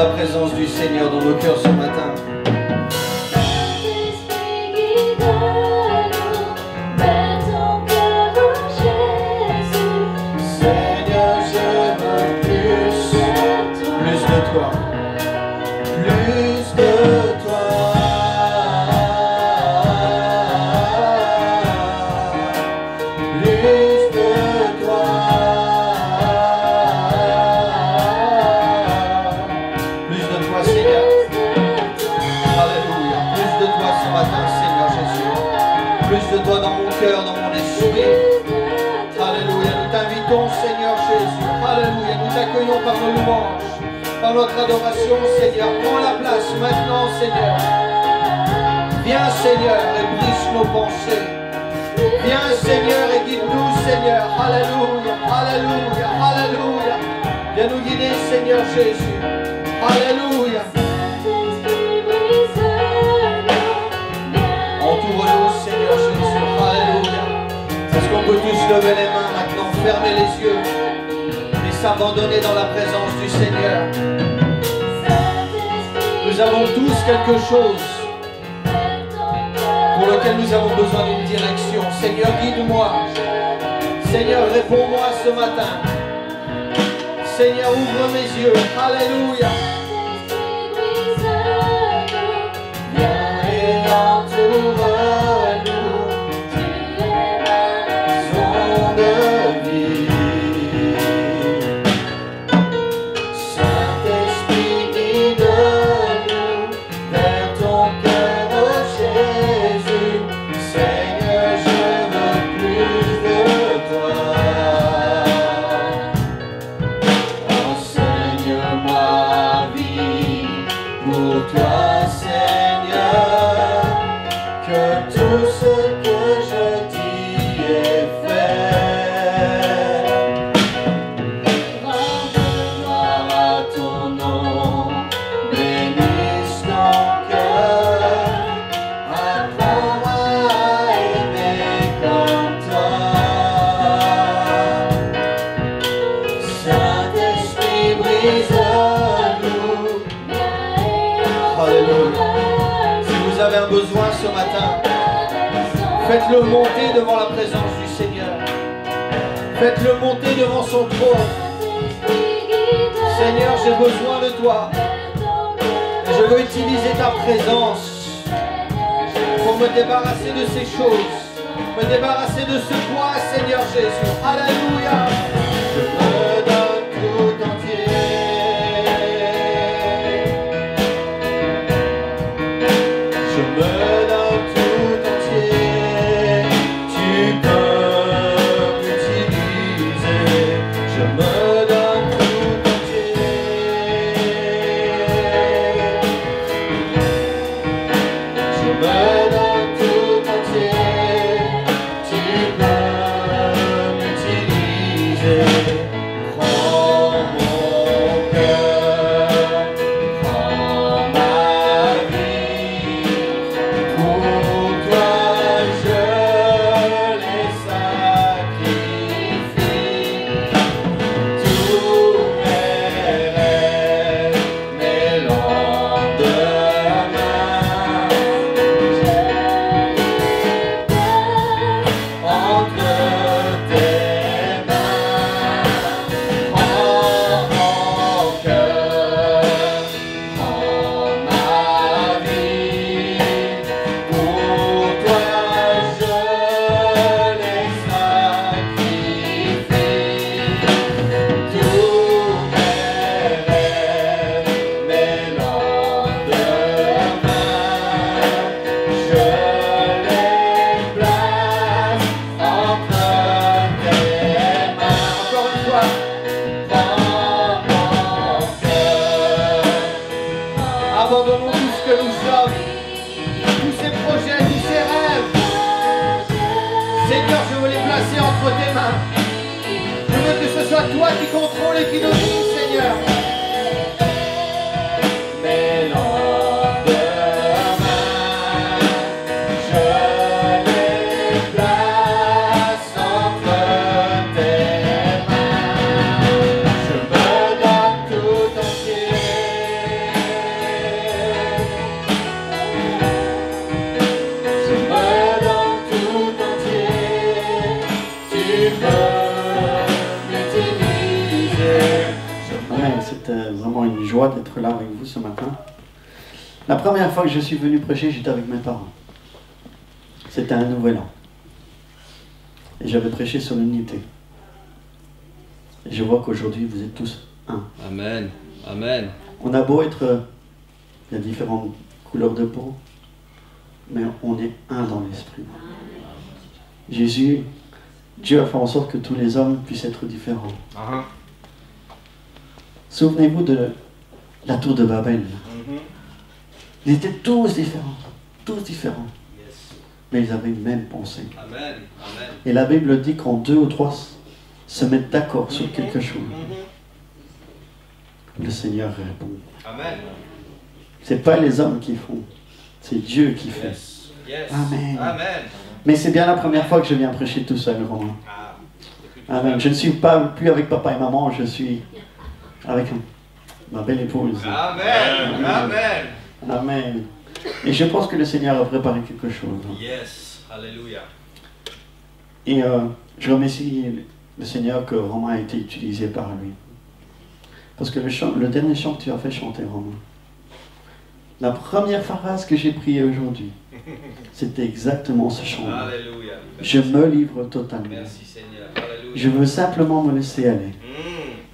la présence du Seigneur dans nos cœurs ce matin. Seigneur, je veux plus de toi. Plus de toi. Plus de toi. Plus de toi, Seigneur. Alléluia. Plus de toi ce matin, Seigneur Jésus. Plus de toi dans mon cœur, dans mon esprit. Alléluia. Nous t'invitons, Seigneur Jésus. Alléluia. Nous t'accueillons par nos louanges, par notre adoration, Seigneur. Prends la place maintenant, Seigneur. Viens, Seigneur, et brise nos pensées. Viens, Seigneur, et guide-nous, Seigneur. Alléluia, alléluia, alléluia. Viens nous guider, Seigneur Jésus. Alléluia. Entoure-nous, Seigneur Jésus. Alléluia. Est-ce qu'on peut tous lever les mains maintenant, fermer les yeux et s'abandonner dans la présence du Seigneur? Nous avons tous quelque chose pour lequel nous avons besoin d'une direction. Seigneur, guide-moi. Seigneur, réponds-moi ce matin. Seigneur, ouvre mes yeux. Alléluia. Viens et entoure-nous. Son de vie. Saint-Esprit, guide-nous vers ton cœur, oh Jésus. Seigneur, je veux plus de toi. Enseigne ma vie pour toi, Seigneur, que tout ce que je dis est fait. Rends gloire à ton nom, bénisse ton cœur, apprends-moi à aimer comme toi. Saint-Esprit, brise-nous. Alléluia. Si vous avez un besoin ce matin, faites-le monter devant la présence du Seigneur. Faites-le monter devant son trône. Seigneur, j'ai besoin de toi. Et je veux utiliser ta présence pour me débarrasser de ces choses, me débarrasser de ce poids, Seigneur Jésus. Alléluia. Je me donne tout entier. Je me donne tout entier. Tu peux m'utiliser. Je me donne tout entier. Je me donne tout entier. Tu peux m'utiliser. Prends mon cœur, prends ma vie. Pour toi, je les sacrifie. Tous mes rêves, mes lendemains, entre tes mains. Prends mon cœur, prends ma vie. Pour toi, je les sacrifie. Tous mes rêves, mes lendemains, je les place entre tes mains. Encore une fois, prends mon cœur. Abandonnons tout ce que nous sommes, tous ces projets, tous ces rêves. Seigneur, je veux les placer entre tes mains. Je veux que ce soit toi qui contrôle et qui domine, Seigneur. Mes lendemains, je les place entre tes mains. Je me donne tout entier. vraiment une joie d'être là avec vous ce matin. La première fois que je suis venu prêcher, j'étais avec mes parents. C'était un nouvel an. Et j'avais prêché sur l'unité. Et je vois qu'aujourd'hui, vous êtes tous un. Amen. Amen. On a beau être... il y a différentes couleurs de peau, mais on est un dans l'esprit. Jésus, Dieu a fait en sorte que tous les hommes puissent être différents. Souvenez-vous de la tour de Babel. Ils étaient tous différents. Mais ils avaient une même pensée. Amen. Amen. Et la Bible dit quand 2 ou 3 se mettent d'accord sur quelque chose, le Seigneur répond. Amen. C'est pas les hommes qui font, c'est Dieu qui fait. Yes. Yes. Amen. Amen. Mais c'est bien la première fois que je viens prêcher tout seul, Romain. Amen. Je ne suis pas plus avec papa et maman, je suis avec ma belle épouse. Amen. Amen. Amen. Et je pense que le Seigneur a préparé quelque chose. Yes. Alléluia. Et je remercie le Seigneur que Romain a été utilisé par lui. Parce que le dernier chant que tu as fait chanter, Romain, la première phrase que j'ai priée aujourd'hui, c'était exactement ce chant. Alléluia. Je me livre totalement. Merci Seigneur. Alléluia. Je veux simplement me laisser aller.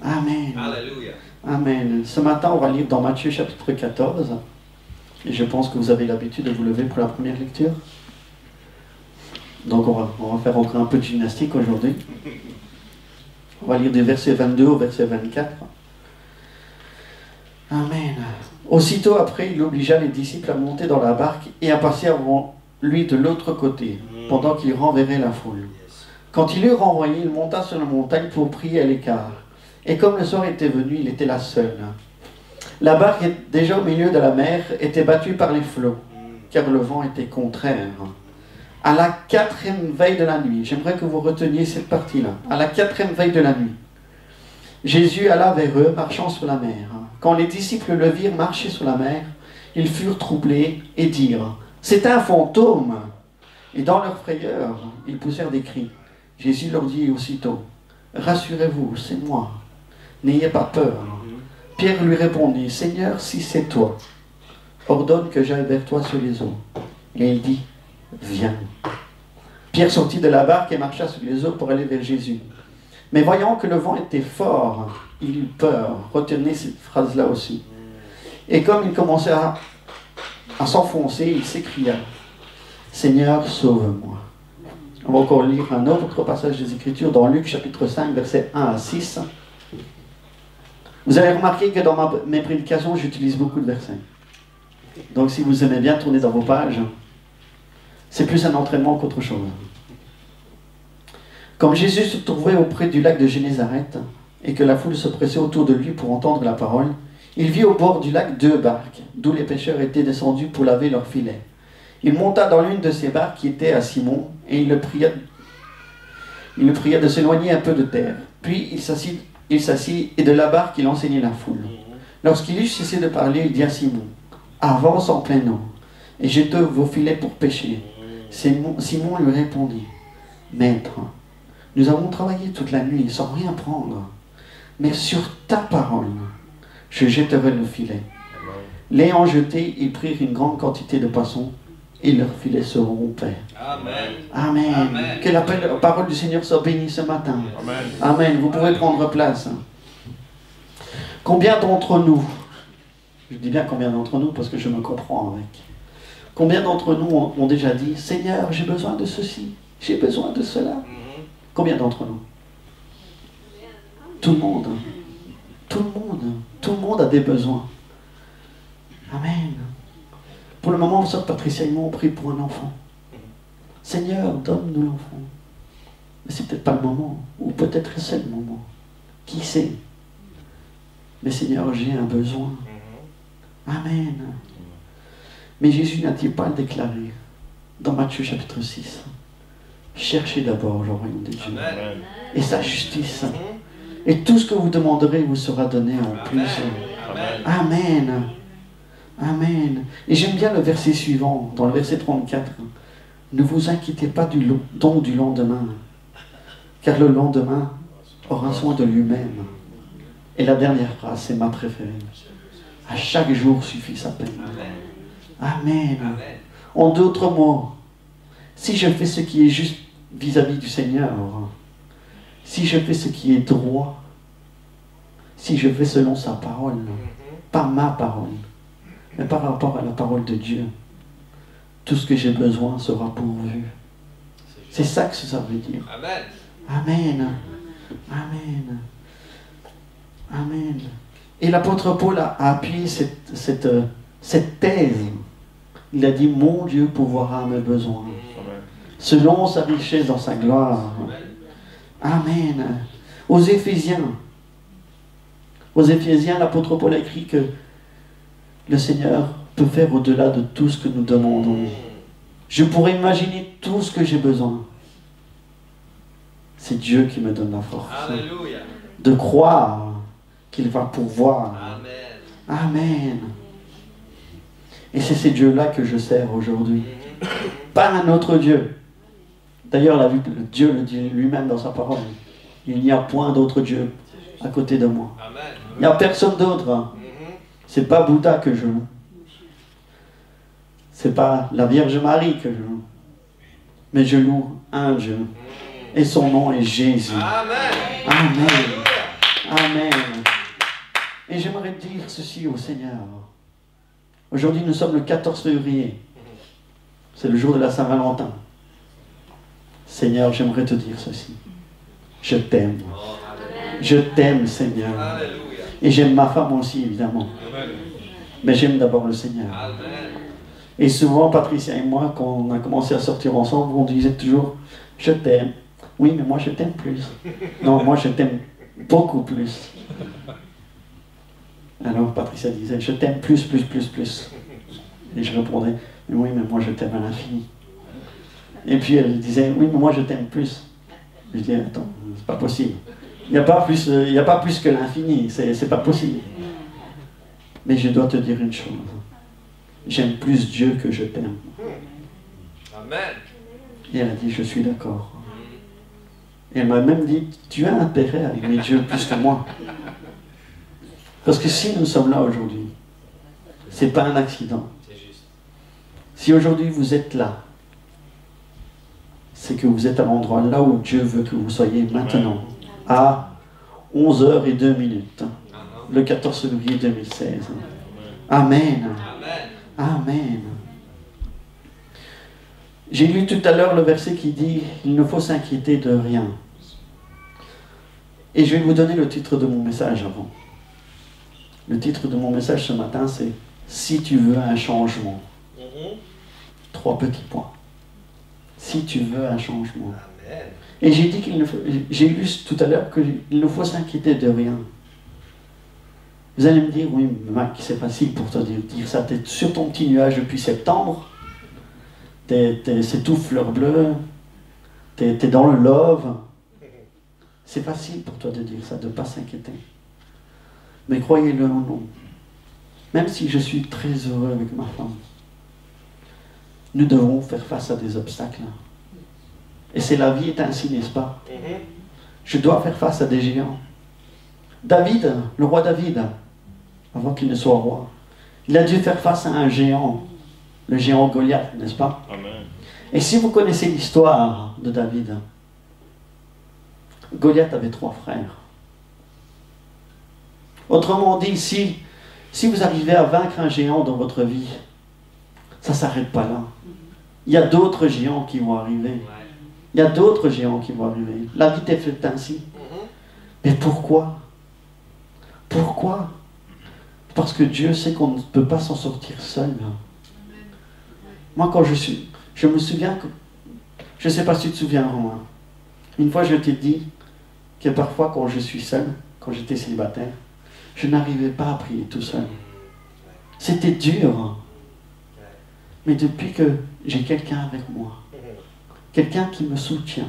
Amen. Alléluia. Amen. Ce matin, on va lire dans Matthieu chapitre 14. Et je pense que vous avez l'habitude de vous lever pour la première lecture. Donc on va faire encore un peu de gymnastique aujourd'hui. On va lire des versets 22 au verset 24. Amen. Aussitôt après, il obligea les disciples à monter dans la barque et à passer avant lui de l'autre côté, pendant qu'il renverrait la foule. Quand il eut renvoyé, il monta sur la montagne pour prier à l'écart. Et comme le soir était venu, il était là seul. La barque, déjà au milieu de la mer, était battue par les flots, car le vent était contraire. À la 4e veille de la nuit, j'aimerais que vous reteniez cette partie-là. À la 4e veille de la nuit, Jésus alla vers eux, marchant sur la mer. Quand les disciples le virent marcher sur la mer, ils furent troublés et dirent « C'est un fantôme !» Et dans leur frayeur, ils poussèrent des cris. Jésus leur dit aussitôt « Rassurez-vous, c'est moi. N'ayez pas peur. » Pierre lui répondit « Seigneur, si c'est toi, ordonne que j'aille vers toi sur les eaux. » Et il dit « Viens. » Pierre sortit de la barque et marcha sur les eaux pour aller vers Jésus. Mais voyant que le vent était fort, il eut peur. Retenez cette phrase-là aussi. Et comme il commençait à s'enfoncer, il s'écria « Seigneur, sauve-moi. » On va encore lire un autre passage des Écritures dans Luc chapitre 5, versets 1 à 6. Vous avez remarqué que dans mes prédications, j'utilise beaucoup de versets. Donc si vous aimez bien tourner dans vos pages, c'est plus un entraînement qu'autre chose. Comme Jésus se trouvait auprès du lac de Génézareth et que la foule se pressait autour de lui pour entendre la parole, il vit au bord du lac 2 barques, d'où les pêcheurs étaient descendus pour laver leurs filets. Il monta dans l'une de ces barques qui était à Simon et il le pria de s'éloigner un peu de terre. Puis il s'assit et de la barque il enseignait la foule. Lorsqu'il eut cessé de parler, il dit à Simon, « Avance en plein eau et jetez vos filets pour pêcher. » Simon lui répondit, « Maître, nous avons travaillé toute la nuit sans rien prendre, mais sur ta parole, je jetterai le filet. » L'ayant jeté, ils prirent une grande quantité de poissons et leurs filets se rompaient. Amen. Amen. Amen. Que la parole du Seigneur soit bénie ce matin. Amen. Amen. Vous pouvez prendre place. Combien d'entre nous, je dis bien combien d'entre nous parce que je me comprends avec, combien d'entre nous ont déjà dit, Seigneur, j'ai besoin de ceci, j'ai besoin de cela. Combien d'entre nous? Tout le monde. Tout le monde. Tout le monde a des besoins. Amen. Pour le moment, Sœur Patricia et moi, on prie pour un enfant. Seigneur, donne-nous l'enfant. Mais c'est peut-être pas le moment. Ou peut-être c'est le moment. Qui sait? Mais Seigneur, j'ai un besoin. Amen. Mais Jésus n'a-t-il pas déclaré dans Matthieu chapitre 6? Cherchez d'abord le royaume de Dieu. Amen. Et sa justice. Et tout ce que vous demanderez vous sera donné en plus. Amen. Amen. Amen. Et j'aime bien le verset suivant, dans le verset 34. Ne vous inquiétez pas du don du lendemain, car le lendemain aura soin de lui-même. Et la dernière phrase, c'est ma préférée. À chaque jour suffit sa peine. Amen. Amen. En d'autres mots, si je fais ce qui est juste vis-à-vis du Seigneur, si je fais ce qui est droit, si je fais selon sa parole, pas ma parole, mais par rapport à la parole de Dieu, tout ce que j'ai besoin sera pourvu. C'est ça que ça veut dire. Amen. Amen. Amen. Amen. Et l'apôtre Paul a appuyé cette thèse. Il a dit, mon Dieu pourvoira à mes besoins, selon sa richesse dans sa gloire. Amen. Aux Éphésiens, l'apôtre Paul a écrit que le Seigneur peut faire au-delà de tout ce que nous demandons. Je pourrais imaginer tout ce que j'ai besoin. C'est Dieu qui me donne la force. Alléluia. De croire qu'il va pourvoir. Amen. Amen. Et c'est ce Dieu-là que je sers aujourd'hui. Pas un autre Dieu. D'ailleurs, Dieu le dit lui-même dans sa parole. Il n'y a point d'autre Dieu à côté de moi. Amen. Il n'y a personne d'autre. C'est pas Bouddha que je loue. C'est pas la Vierge Marie que je loue. Mais je loue un Dieu. Et son nom est Jésus. Amen. Amen. Amen. Et j'aimerais dire ceci au Seigneur. Aujourd'hui, nous sommes le 14 février. C'est le jour de la Saint-Valentin. Seigneur, j'aimerais te dire ceci. Je t'aime. Je t'aime, Seigneur. Et j'aime ma femme aussi, évidemment. Mais j'aime d'abord le Seigneur. Et souvent, Patricia et moi, quand on a commencé à sortir ensemble, on disait toujours, je t'aime. Oui, mais moi je t'aime plus. Non, moi je t'aime beaucoup plus. Alors Patricia disait, je t'aime plus. Et je répondais, oui, mais moi je t'aime à l'infini. Et puis elle disait, oui, mais moi je t'aime plus. Je disais, attends, c'est pas possible. Il n'y a pas plus que l'infini, c'est pas possible. Mais je dois te dire une chose. J'aime plus Dieu que je t'aime. Amen. Et elle a dit, je suis d'accord. Et elle m'a même dit, tu as intérêt à aimer Dieu plus que moi. Parce que si nous sommes là aujourd'hui, c'est pas un accident. Si aujourd'hui vous êtes là, c'est que vous êtes à l'endroit là où Dieu veut que vous soyez maintenant, à 11h02, le 14 février 2016. Amen. Amen. J'ai lu tout à l'heure le verset qui dit « Il ne faut s'inquiéter de rien ». Et je vais vous donner le titre de mon message avant. Le titre de mon message ce matin, c'est « Si tu veux un changement ». 3 petits points. Si tu veux un changement. Amen. Et j'ai dit j'ai lu tout à l'heure qu'il ne faut s'inquiéter de rien. Vous allez me dire, oui, Mac, c'est facile pour te dire ça. Tu es sur ton petit nuage depuis septembre. C'est tout fleur bleue. Tu es dans le love. C'est facile pour toi de dire ça, de ne pas s'inquiéter. Mais croyez-le ou non, même si je suis très heureux avec ma femme, nous devons faire face à des obstacles. Et c'est la vie est ainsi, n'est-ce pas? Je dois faire face à des géants. David, le roi David, avant qu'il ne soit roi, il a dû faire face à un géant, le géant Goliath, n'est-ce pas? Amen. Et si vous connaissez l'histoire de David, Goliath avait 3 frères. Autrement dit, si vous arrivez à vaincre un géant dans votre vie, ça ne s'arrête pas là. Il y a d'autres géants qui vont arriver. Il y a d'autres géants qui vont arriver. La vie est faite ainsi. Mais pourquoi? Pourquoi? Parce que Dieu sait qu'on ne peut pas s'en sortir seul. Moi, quand je me souviens que... Je ne sais pas si tu te souviens, Romain. Une fois, je t'ai dit que parfois, quand je suis seul, quand j'étais célibataire, je n'arrivais pas à prier tout seul. C'était dur. Mais depuis que j'ai quelqu'un avec moi, quelqu'un qui me soutient,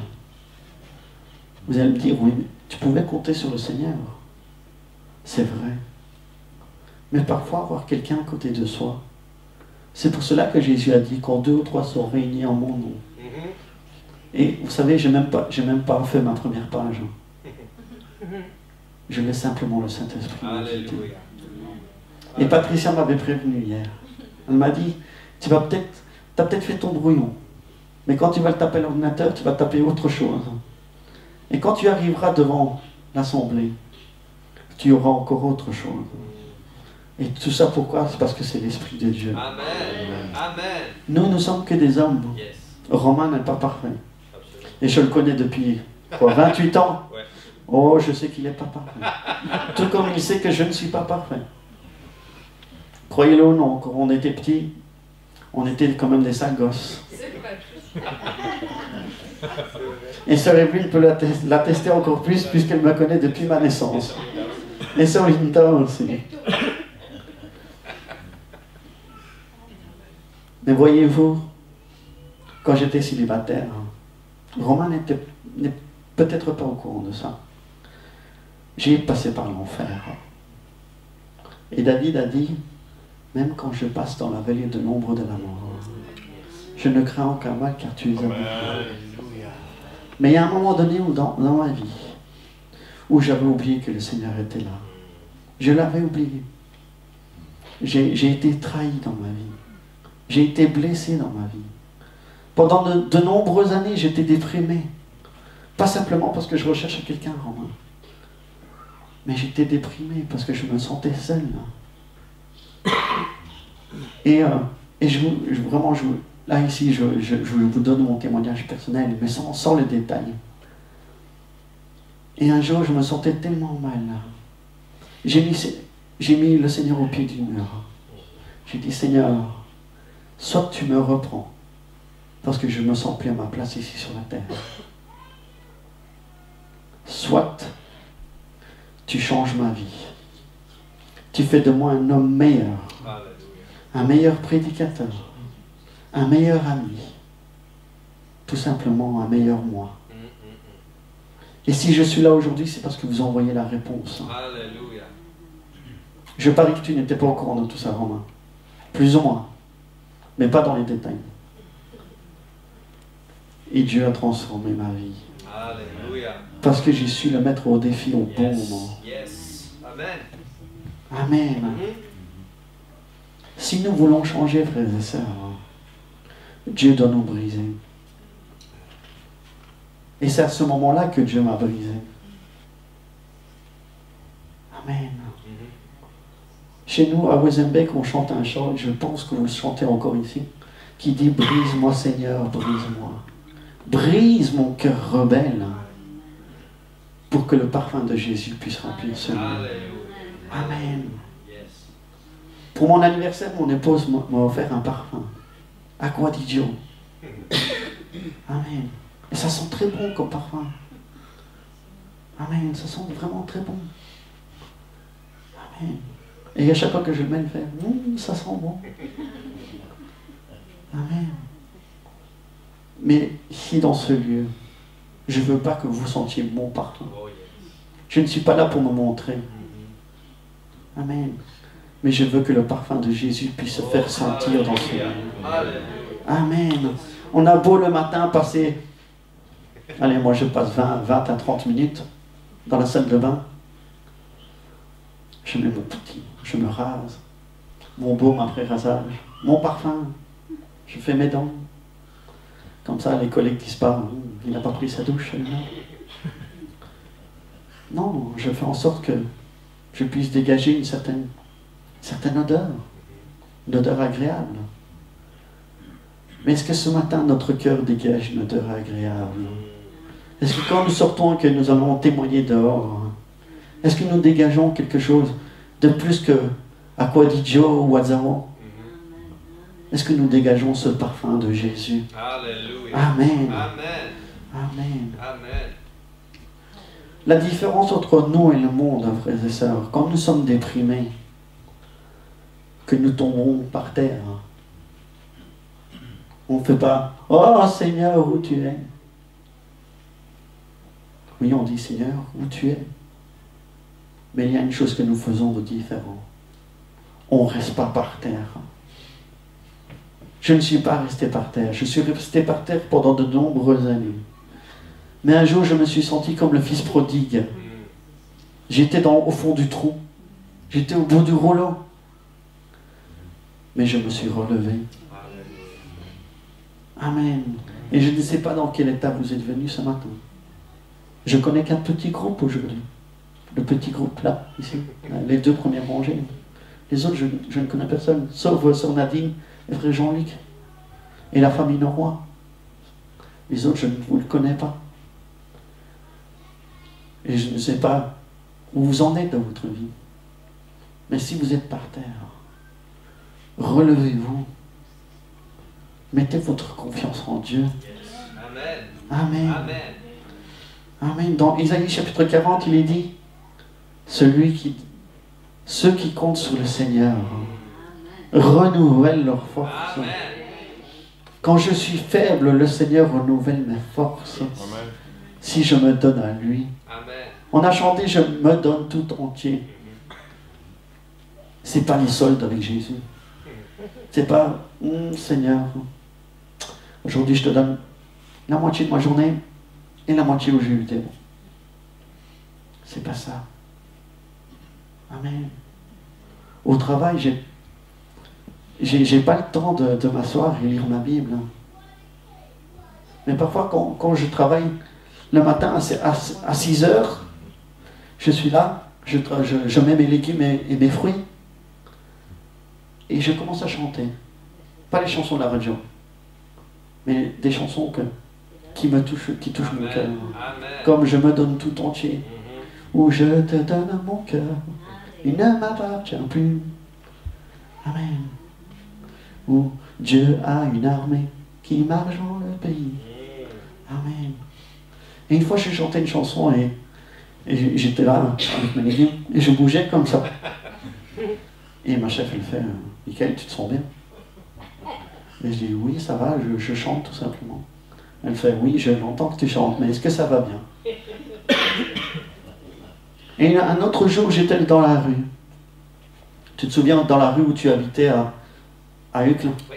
vous allez me dire, oui, mais tu pouvais compter sur le Seigneur. C'est vrai. Mais parfois, avoir quelqu'un à côté de soi, c'est pour cela que Jésus a dit, quand 2 ou 3 sont réunis en mon nom. Et vous savez, j'ai même pas fait ma première page. Je laisse simplement le Saint-Esprit me guider. Alléluia. Et Patricia m'avait prévenu hier. Elle m'a dit, tu as peut-être fait ton brouillon, mais quand tu vas le taper à l'ordinateur, tu vas taper autre chose. Et quand tu arriveras devant l'Assemblée, tu auras encore autre chose. Et tout ça pourquoi? C'est parce que c'est l'Esprit de Dieu. Amen. Amen. Nous ne sommes que des hommes. Yes. Romain n'est pas parfait. Absolument. Et je le connais depuis quoi, 28 ans. Ouais. Oh, je sais qu'il n'est pas parfait. Tout comme il sait que je ne suis pas parfait. Croyez-le ou non, quand on était petits, on était quand même des sales gosses. Et Sœur Evelyne peut l'attester encore plus puisqu'elle me connaît depuis ma naissance. Et Sœur Linda aussi. Mais voyez-vous, quand j'étais célibataire, Romain n'est peut-être pas au courant de ça. J'ai passé par l'enfer. Et David a dit, même quand je passe dans la vallée de l'ombre de la mort, je ne crains aucun mal car tu es avec moi. Mais il y a un moment donné où dans ma vie, où j'avais oublié que le Seigneur était là. Je l'avais oublié. J'ai été trahi dans ma vie. J'ai été blessé dans ma vie. Pendant de nombreuses années, j'étais déprimé. Pas simplement parce que je recherchais quelqu'un, Romain. Mais j'étais déprimé parce que je me sentais seul. Et là ici, je vous donne mon témoignage personnel, mais sans les détails. Et un jour, je me sentais tellement mal. J'ai mis le Seigneur au pied du mur. J'ai dit, Seigneur, soit tu me reprends, parce que je me sens plus à ma place ici sur la terre. Soit tu changes ma vie. Tu fais de moi un homme meilleur. Un meilleur prédicateur. Un meilleur ami. Tout simplement un meilleur moi. Et si je suis là aujourd'hui, c'est parce que vous envoyez la réponse. Alléluia. Je parie que tu n'étais pas au courant de tout ça, Romain. Plus ou moins. Mais pas dans les détails. Et Dieu a transformé ma vie. Alléluia. Parce que j'ai su le mettre au défi au bon moment. Yes. Amen. Amen. Si nous voulons changer, frères et sœurs, Dieu doit nous briser. Et c'est à ce moment-là que Dieu m'a brisé. Amen. Chez nous, à Wezenbeek, on chante un chant, et je pense que vous le chantez encore ici, qui dit « Brise-moi Seigneur, brise-moi. Brise mon cœur rebelle, pour que le parfum de Jésus puisse remplir ce lieu. » Amen. Pour mon anniversaire, mon épouse m'a offert un parfum. Aqua di Dio. Amen. Et ça sent très bon comme parfum. Amen. Ça sent vraiment très bon. Amen. Et à chaque fois que je le mets, elle fait, ça sent bon. Amen. Mais ici, dans ce lieu, je ne veux pas que vous sentiez mon parfum. Je ne suis pas là pour me montrer. Amen. Mais je veux que le parfum de Jésus puisse se faire sentir dans ce lieu. Amen. On a beau le matin passer, allez, moi je passe 20 à 30 minutes dans la salle de bain. Je mets mon petit, je me rase, mon baume après rasage, mon parfum, je fais mes dents. Comme ça, les collègues disent pas, il n'a pas pris sa douche, celui-là. Non, je fais en sorte que je puisse dégager une certaine odeur, une odeur agréable. Mais est-ce que ce matin, notre cœur dégage une odeur agréable? Est-ce que quand nous sortons et que nous allons témoigner dehors, est-ce que nous dégageons quelque chose de plus que Aqua di Dio ou Azzaro? Est-ce que nous dégageons ce parfum de Jésus? Alléluia. Amen. Amen. Amen. Amen. La différence entre nous et le monde, frères et sœurs, quand nous sommes déprimés, que nous tombons par terre, on ne fait pas « Oh Seigneur, où tu es ?» Oui, on dit « Seigneur, où tu es ?» Mais il y a une chose que nous faisons de différent. On ne reste pas par terre. Je ne suis pas resté par terre. Je suis resté par terre pendant de nombreuses années. Mais un jour, je me suis senti comme le fils prodigue. J'étais au fond du trou. J'étais au bout du rouleau. Mais je me suis relevé. Amen. Et je ne sais pas dans quel état vous êtes venus ce matin. Je connais qu'un petit groupe aujourd'hui. Le petit groupe là, ici. Les 2 premières rangées. Les autres, je ne connais personne. Sauf Sœur Nadine et Frère Jean-Luc. Et la famille Noroy. Les autres, je ne vous le connais pas. Et je ne sais pas où vous en êtes dans votre vie. Mais si vous êtes par terre, relevez-vous. Mettez votre confiance en Dieu. Amen. Amen. Amen. Amen. Dans Isaïe chapitre 40, il est dit, ceux qui comptent sur le Seigneur renouvellent leur force. Amen. Quand je suis faible, le Seigneur renouvelle mes forces. Amen. Si je me donne à lui. Amen. On a chanté, je me donne tout entier. C'est pas les soldes avec Jésus. C'est pas, Seigneur, aujourd'hui je te donne la moitié de ma journée et la moitié où j'ai eu tes mots. C'est pas ça. Amen. Au travail, j'ai pas le temps de m'asseoir et lire ma Bible. Mais parfois, quand je travaille le matin à 6 heures, je suis là, je mets mes légumes et mes fruits, et je commence à chanter. Pas les chansons de la radio, mais des chansons qui touchent mon cœur. Comme je me donne tout entier, ou je te donne mon cœur, il ne m'appartient plus. Amen. Où Dieu a une armée qui marche dans le pays. Amen. Et une fois, j'ai chanté une chanson et j'étais là avec mes légumes et je bougeais comme ça. Et ma chef, elle fait, Michael, tu te sens bien? Et je dis, oui, ça va, je chante tout simplement. Elle fait, oui, j'entends que tu chantes, mais est-ce que ça va bien? Et un autre jour, j'étais dans la rue. Tu te souviens, dans la rue où tu habitais à Uccle? Oui.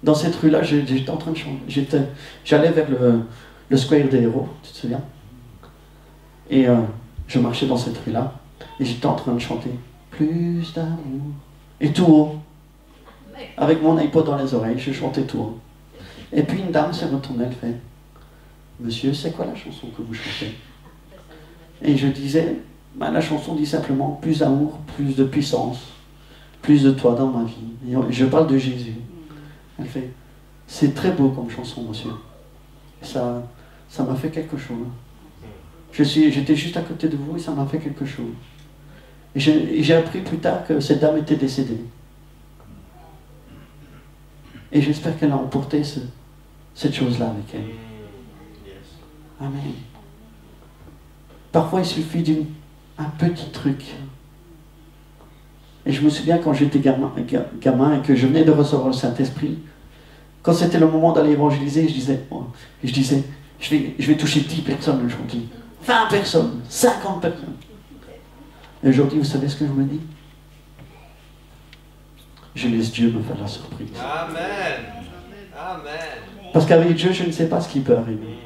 Dans cette rue-là, j'étais en train de chanter. J'allais vers le Square des Héros, tu te souviens? Et je marchais dans cette rue-là, et j'étais en train de chanter plus d'amour. Et tout haut, avec mon iPod dans les oreilles, je chantais tout haut. Et puis une dame s'est retournée, elle fait, monsieur, c'est quoi la chanson que vous chantez? Et je disais, la chanson dit simplement plus d'amour, plus de puissance, plus de toi dans ma vie. Et je parle de Jésus. Elle fait, c'est très beau comme chanson, monsieur. Et ça m'a fait quelque chose. J'étais juste à côté de vous et ça m'a fait quelque chose. Et j'ai appris plus tard que cette dame était décédée. Et j'espère qu'elle a emporté cette chose-là avec elle. Amen. Parfois, il suffit d'un petit truc. Et je me souviens quand j'étais gamin et que je venais de recevoir le Saint-Esprit, quand c'était le moment d'aller évangéliser, je disais, je vais toucher 10 personnes aujourd'hui, 20 personnes, 50 personnes. Et aujourd'hui, vous savez ce que je me dis? Je laisse Dieu me faire la surprise. Amen. Amen. Parce qu'avec Dieu, je ne sais pas ce qui peut arriver.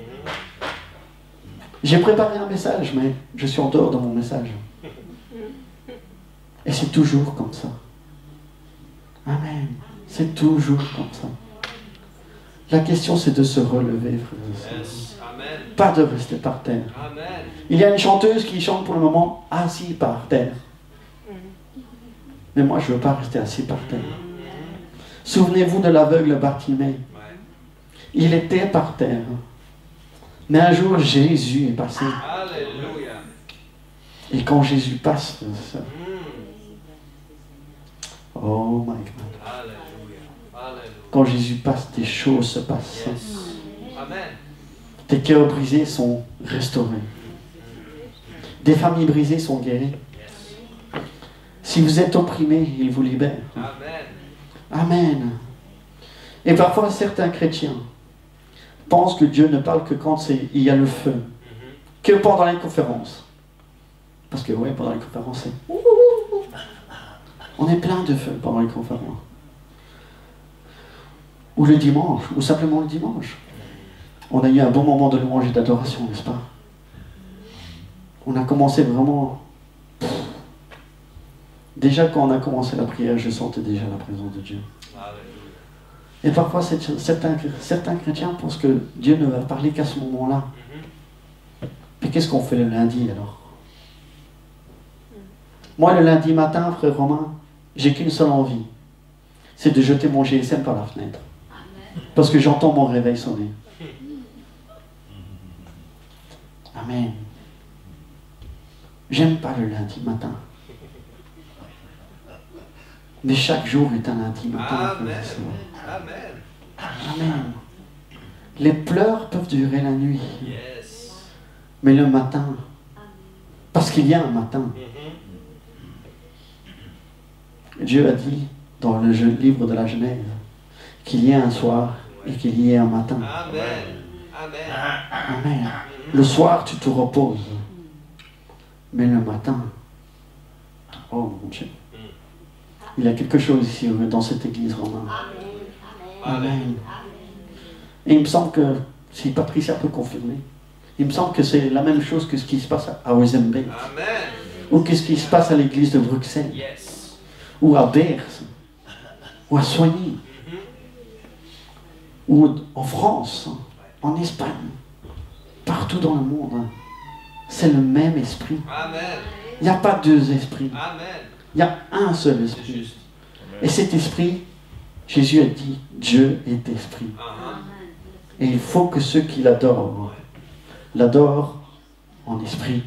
J'ai préparé un message, mais je suis en dehors de mon message. Et c'est toujours comme ça. Amen. C'est toujours comme ça. La question, c'est de se relever, frères et sœurs. Amen. Pas de rester par terre. Amen. Il y a une chanteuse qui chante pour le moment assis par terre. Mais moi, je ne veux pas rester assis par terre. Souvenez-vous de l'aveugle Bartimée. Il était par terre. Mais un jour, Jésus est passé. Alléluia. Et quand Jésus passe, oh my God. Alléluia. Alléluia. Quand Jésus passe, des choses se passent. Amen. Des cœurs brisés sont restaurés. Des familles brisées sont guéries. Si vous êtes opprimé, il vous libère. Amen. Amen. Et parfois, certains chrétiens pensent que Dieu ne parle que quand il y a le feu. Que pendant les conférences. Parce que oui, pendant les conférences, c'est... On est plein de feu pendant les conférences. Ou le dimanche, ou simplement le dimanche. On a eu un bon moment de louange et d'adoration, n'est-ce pas? On a commencé vraiment Déjà, quand on a commencé la prière, je sentais déjà la présence de Dieu. Et parfois, certains chrétiens pensent que Dieu ne va parler qu'à ce moment-là. Puis qu'est-ce qu'on fait le lundi alors? Moi, le lundi matin, frère Romain, j'ai qu'une seule envie. C'est de jeter mon GSM par la fenêtre. Parce que j'entends mon réveil sonner. Amen. J'aime pas le lundi matin. Mais chaque jour est un lundi matin. Amen. Amen. Amen. Les pleurs peuvent durer la nuit. Yes. Mais le matin, parce qu'il y a un matin. Dieu a dit dans le livre de la Genèse qu'il y a un soir et qu'il y ait un matin. Amen. Amen. Amen. Le soir, tu te reposes. Mais le matin, oh mon Dieu. Il y a quelque chose ici dans cette église romaine. Amen. Et il me semble que, si Patricia peut confirmer, il me semble que c'est la même chose que ce qui se passe à Oezenbeek. Ou que ce qui se passe à l'église de Bruxelles. Yes. Ou à Beers. Ou à Soigny. Ou en France. En Espagne. Partout dans le monde. C'est le même esprit. Amen. Il n'y a pas deux esprits. Amen. Il y a un seul esprit. Et cet esprit, Jésus a dit, Dieu est esprit. Et il faut que ceux qui l'adorent, l'adorent en esprit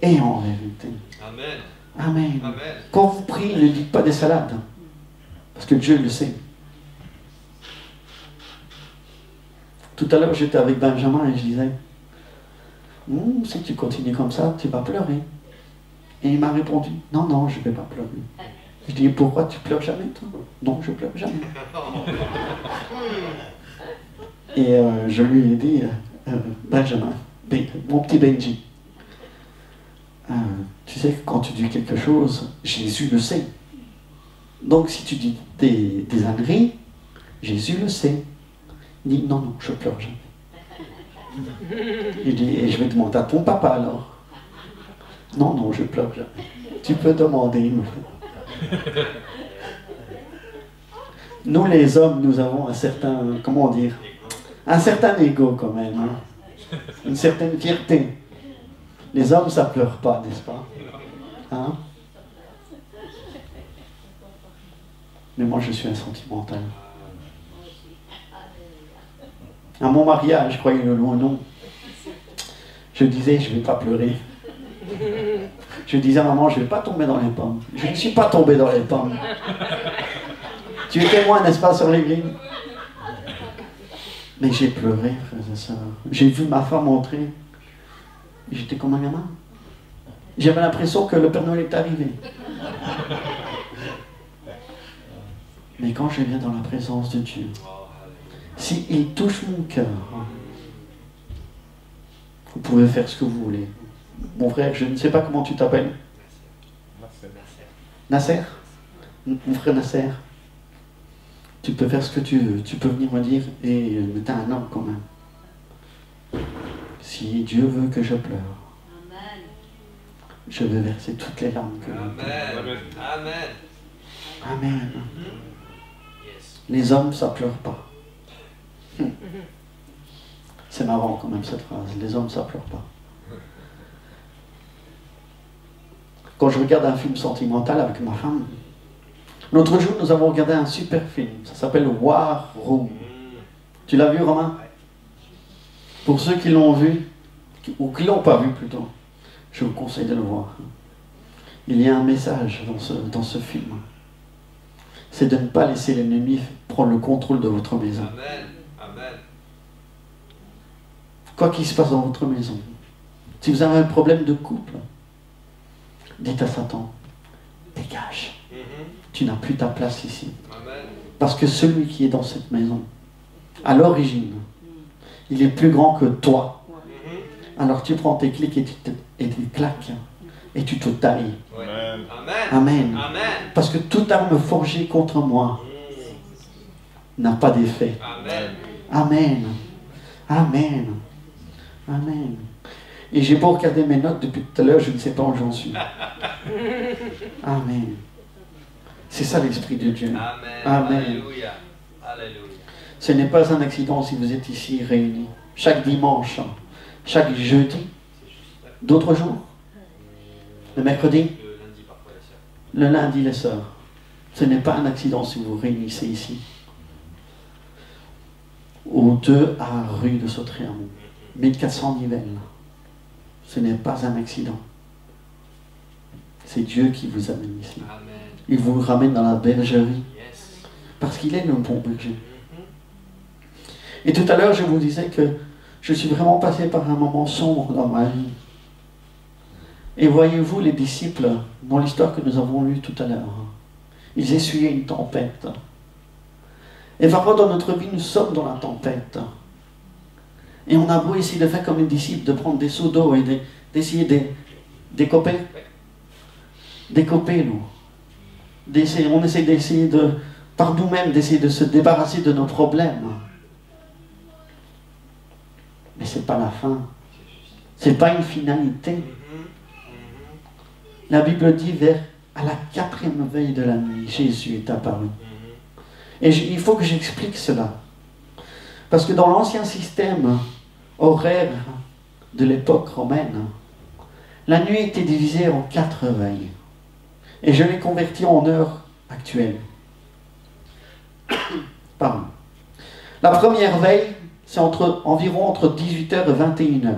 et en vérité. Amen. Amen. Amen. Quand vous priez, ne dites pas des salades. Parce que Dieu le sait. Tout à l'heure, j'étais avec Benjamin et je disais, si tu continues comme ça, tu vas pleurer. Et il m'a répondu, non, non, je ne vais pas pleurer. Je dis, pourquoi tu pleures jamais, toi? Non, je pleure jamais. Et je lui ai dit, Benjamin, mon petit Benji, tu sais que quand tu dis quelque chose, Jésus le sait. Donc si tu dis des âneries, Jésus le sait. Il dit, non, non, je pleure jamais. Il dit, et je vais demander à ton papa alors. Non, non, je pleure jamais. Tu peux demander. Nous les hommes, nous avons un certain, comment dire, un certain ego quand même. Hein? Une certaine fierté. Les hommes, ça pleure pas, n'est-ce pas? Hein? Mais moi, je suis un sentimental. À mon mariage, croyez-le ou non, je disais, je ne vais pas pleurer. Je disais à maman, je ne vais pas tomber dans les pommes. Je ne suis pas tombé dans les pommes. Tu es témoin, n'est-ce pas, sur l'église? Mais j'ai pleuré, frères et sœurs. J'ai vu ma femme entrer. J'étais comme un gamin. J'avais l'impression que le Père Noël est arrivé. Mais quand je viens dans la présence de Dieu, s'il touche mon cœur, vous pouvez faire ce que vous voulez. Mon frère, je ne sais pas comment tu t'appelles. Nasser. Mon frère Nasser. Tu peux faire ce que tu veux. Tu peux venir me dire, et t'as un homme quand même. Si Dieu veut que je pleure, je vais verser toutes les larmes que je peux. Amen. Amen. Les hommes, ça pleure pas. C'est marrant quand même cette phrase. Les hommes, ça pleure pas. Quand je regarde un film sentimental avec ma femme, l'autre jour, nous avons regardé un super film. Ça s'appelle War Room. Tu l'as vu, Romain? Pour ceux qui l'ont vu, ou qui ne l'ont pas vu plutôt, je vous conseille de le voir. Il y a un message dans ce film. C'est de ne pas laisser l'ennemi prendre le contrôle de votre maison. Amen. Amen. Quoi qu'il se passe dans votre maison, si vous avez un problème de couple, dites à Satan, dégage. Tu n'as plus ta place ici. Amen. Parce que celui qui est dans cette maison, à l'origine, il est plus grand que toi. Alors tu prends tes clics et tes claques et tu te tailles. Amen. Amen. Amen. Parce que toute arme forgée contre moi n'a pas d'effet. Amen. Amen. Amen. Amen. Et j'ai beau regarder mes notes depuis tout à l'heure, je ne sais pas où j'en suis. Amen. C'est ça l'Esprit de Dieu. Amen. Amen. Alléluia. Alléluia. Ce n'est pas un accident si vous êtes ici réunis. Chaque dimanche, chaque jeudi, d'autres jours. Le mercredi, Le lundi parfois la sœur. le lundi les sœurs. Ce n'est pas un accident si vous vous réunissez ici. Ou 2 à rue de Sautréamont. 1400 Nivelles. Ce n'est pas un accident. C'est Dieu qui vous amène ici. Amen. Il vous ramène dans la bergerie. Yes. Parce qu'il est le bon berger. Et tout à l'heure, je vous disais que je suis vraiment passé par un moment sombre dans ma vie. Et voyez-vous, les disciples, dans l'histoire que nous avons lue tout à l'heure, ils essuyaient une tempête. Et parfois dans notre vie, nous sommes dans la tempête. Et on a beau essayer de faire comme les disciples, de prendre des seaux d'eau et d'essayer de décoper. Décoper, nous. On essaie d'essayer de, par nous-mêmes, d'essayer de se débarrasser de nos problèmes. Mais ce n'est pas la fin. Ce n'est pas une finalité. La Bible dit à la 4e veille de la nuit, Jésus est apparu. Et il faut que j'explique cela. Parce que dans l'ancien système horaire de l'époque romaine, la nuit était divisée en 4 veilles. Et je l'ai converti en heure actuelle. Pardon. La première veille, c'est environ entre 18h et 21h.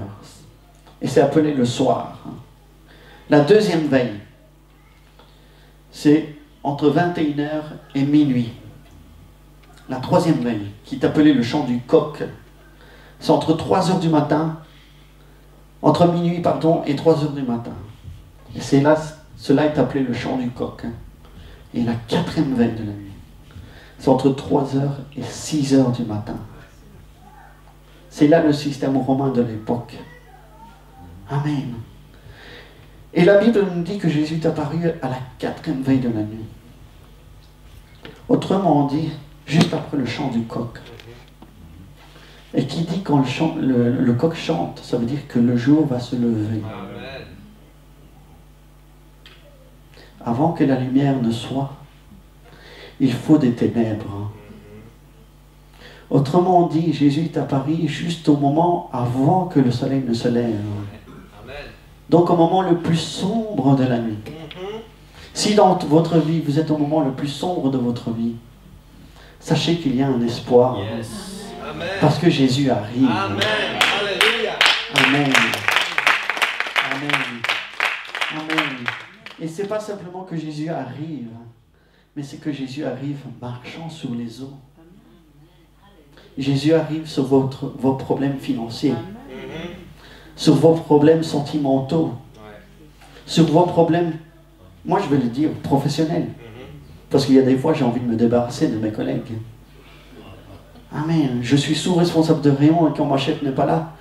Et c'est appelé le soir. La deuxième veille, c'est entre 21h et minuit. La troisième veille, qui est appelée le chant du coq, c'est entre 3h du matin, entre minuit, pardon, et 3h du matin. Et c'est là, cela est appelé le chant du coq. Et la 4e veille de la nuit, c'est entre 3h et 6h du matin. C'est là le système romain de l'époque. Amen. Et la Bible nous dit que Jésus est apparu à la 4e veille de la nuit. Autrement dit, juste après le chant du coq. Et qui dit quand le coq chante, ça veut dire que le jour va se lever. Amen. Avant que la lumière ne soit, il faut des ténèbres. Autrement dit, Jésus est apparu juste au moment avant que le soleil ne se lève. Amen. Donc au moment le plus sombre de la nuit. Si dans votre vie, vous êtes au moment le plus sombre de votre vie, sachez qu'il y a un espoir. Yes. Amen. Parce que Jésus arrive. Amen. Alléluia. Amen. Amen. Amen. Et c'est pas simplement que Jésus arrive, mais c'est que Jésus arrive marchant sur les eaux. Jésus arrive sur vos problèmes financiers, sur vos problèmes sentimentaux, sur vos problèmes, moi je vais le dire, professionnels. Parce qu'il y a des fois j'ai envie de me débarrasser de mes collègues. Amen. Je suis sous-responsable de rayon et quand ma chef n'est pas là,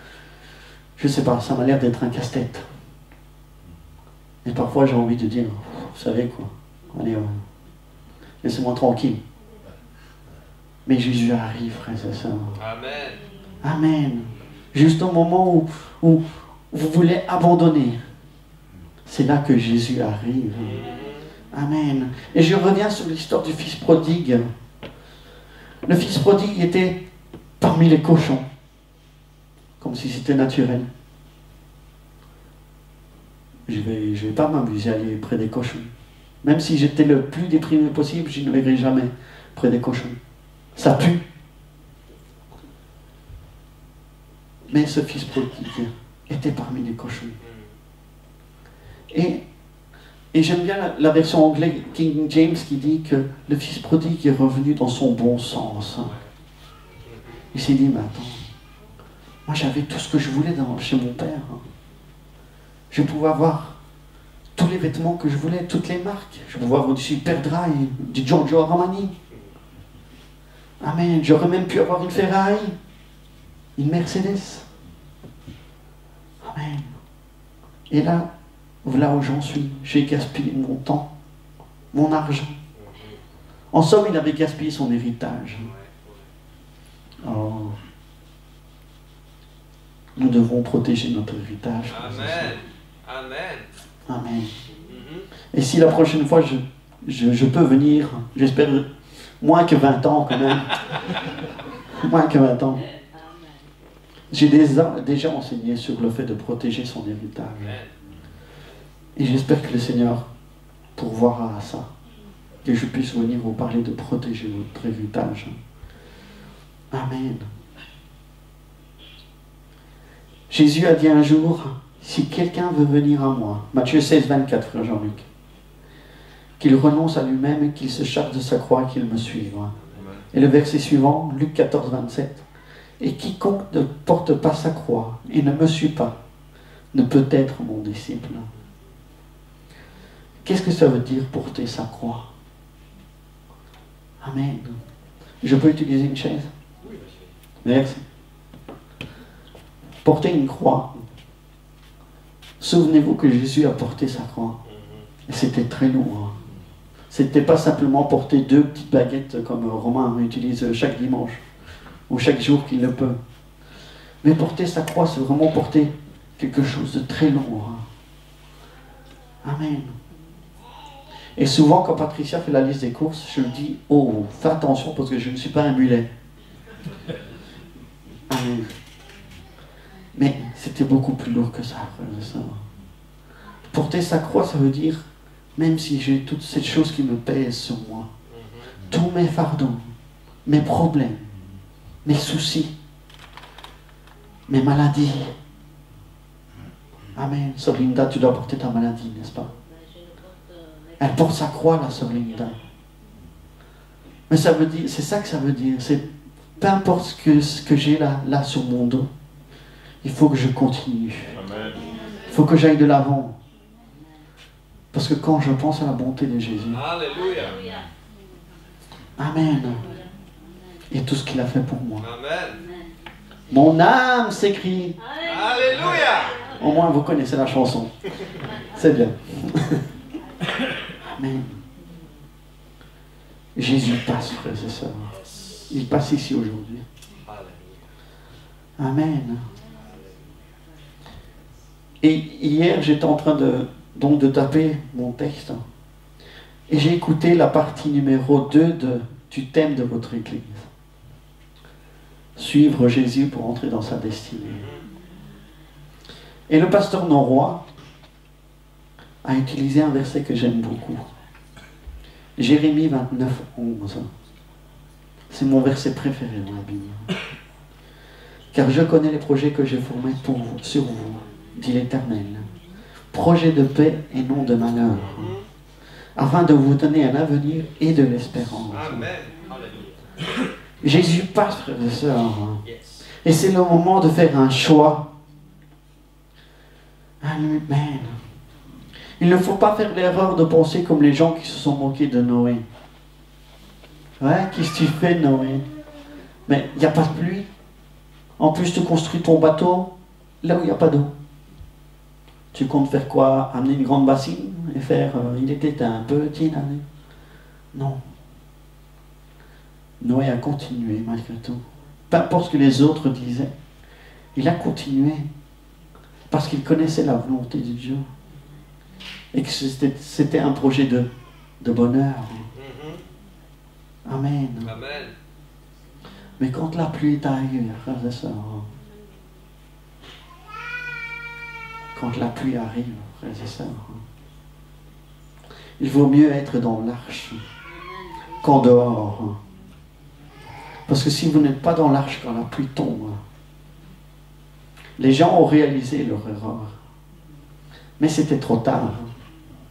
je ne sais pas, ça m'a l'air d'être un casse-tête. Et parfois j'ai envie de dire, vous savez quoi, allez, laissez-moi tranquille. Mais Jésus arrive, frères et sœurs. Amen. Amen. Juste au moment où vous voulez abandonner, c'est là que Jésus arrive. Amen. Et je reviens sur l'histoire du fils prodigue. Le fils prodigue était parmi les cochons, comme si c'était naturel. Je vais pas m'amuser à aller près des cochons. Même si j'étais le plus déprimé possible, je ne verrai jamais près des cochons. Ça pue. Mais ce fils prodigue était parmi les cochons. Et j'aime bien la version anglaise King James qui dit que le fils prodigue est revenu dans son bon sens. Il s'est dit, mais attends, moi j'avais tout ce que je voulais chez mon père. Je pouvais avoir tous les vêtements que je voulais, toutes les marques. Je pouvais avoir du Superdry, du Giorgio Armani. Amen. J'aurais même pu avoir une Ferrari, une Mercedes. Amen. Et là, voilà où j'en suis. J'ai gaspillé mon temps, mon argent. En somme, il avait gaspillé son héritage. Oh. nous devons protéger notre héritage. Amen. Amen. Amen. Et si la prochaine fois je peux venir, j'espère moins que 20 ans quand même. Moins que 20 ans. J'ai déjà enseigné sur le fait de protéger son héritage. Et j'espère que le Seigneur pourvoira à ça. Que je puisse venir vous parler de protéger votre héritage. Amen. Jésus a dit un jour, si quelqu'un veut venir à moi, Matthieu 16, 24, frère Jean-Luc, qu'il renonce à lui-même, qu'il se charge de sa croix et qu'il me suive. Et le verset suivant, Luc 14, 27, et quiconque ne porte pas sa croix et ne me suit pas, ne peut être mon disciple. Qu'est-ce que ça veut dire porter sa croix? Amen. Je peux utiliser une chaise? Merci. Porter une croix. Souvenez-vous que Jésus a porté sa croix. Et c'était très lourd. C'était pas simplement porter 2 petites baguettes comme Romain utilise chaque dimanche ou chaque jour qu'il le peut. Mais porter sa croix, c'est vraiment porter quelque chose de très lourd. Amen. Et souvent, quand Patricia fait la liste des courses, je lui dis, oh, fais attention parce que je ne suis pas un mulet. Amen. Mais c'était beaucoup plus lourd que ça, frère. Porter sa croix, ça veut dire, même si j'ai toutes ces choses qui me pèsent sur moi, tous mes fardeaux, mes problèmes, mes soucis, mes maladies. Amen. Sœur Linda, tu dois porter ta maladie, n'est-ce pas? Elle porte sa croix, la sœur Linda. Mais ça veut dire, c'est ça que ça veut dire. C'est peu importe ce que j'ai là sur mon dos. Il faut que je continue. Amen. Il faut que j'aille de l'avant. Parce que quand je pense à la bonté de Jésus, Alléluia. Amen. Et tout ce qu'il a fait pour moi. Amen. Mon âme s'écrie. Alléluia. Au moins vous connaissez la chanson. C'est bien. Amen. Jésus passe, frères et sœurs. Il passe ici aujourd'hui. Amen. Et hier, j'étais en train de taper mon texte. Et j'ai écouté la partie numéro 2 du thème de votre église. Suivre Jésus pour entrer dans sa destinée. Et le pasteur Noroy a utilisé un verset que j'aime beaucoup. Jérémie 29, 11. C'est mon verset préféré dans la Bible. Car je connais les projets que j'ai formés sur vous, dit l'Éternel. Projets de paix et non de malheur, afin de vous donner un avenir et de l'espérance. Amen. Jésus passe, frères et sœurs. Et c'est le moment de faire un choix. Amen. Il ne faut pas faire l'erreur de penser comme les gens qui se sont moqués de Noé. Ouais, qu'est-ce que tu fais, Noé? Mais il n'y a pas de pluie. En plus, tu construis ton bateau là où il n'y a pas d'eau. Tu comptes faire quoi? Amener une grande bassine et faire il était un petit navire? Non. Noé a continué malgré tout. Peu importe ce que les autres disaient. Il a continué. Parce qu'il connaissait la volonté de Dieu. Et que c'était un projet de bonheur. Amen. Amen. Mais quand la pluie arrive, frères et sœurs, quand la pluie arrive, frères et sœurs, il vaut mieux être dans l'arche qu'en dehors. Parce que si vous n'êtes pas dans l'arche quand la pluie tombe, les gens ont réalisé leur erreur. Mais c'était trop tard.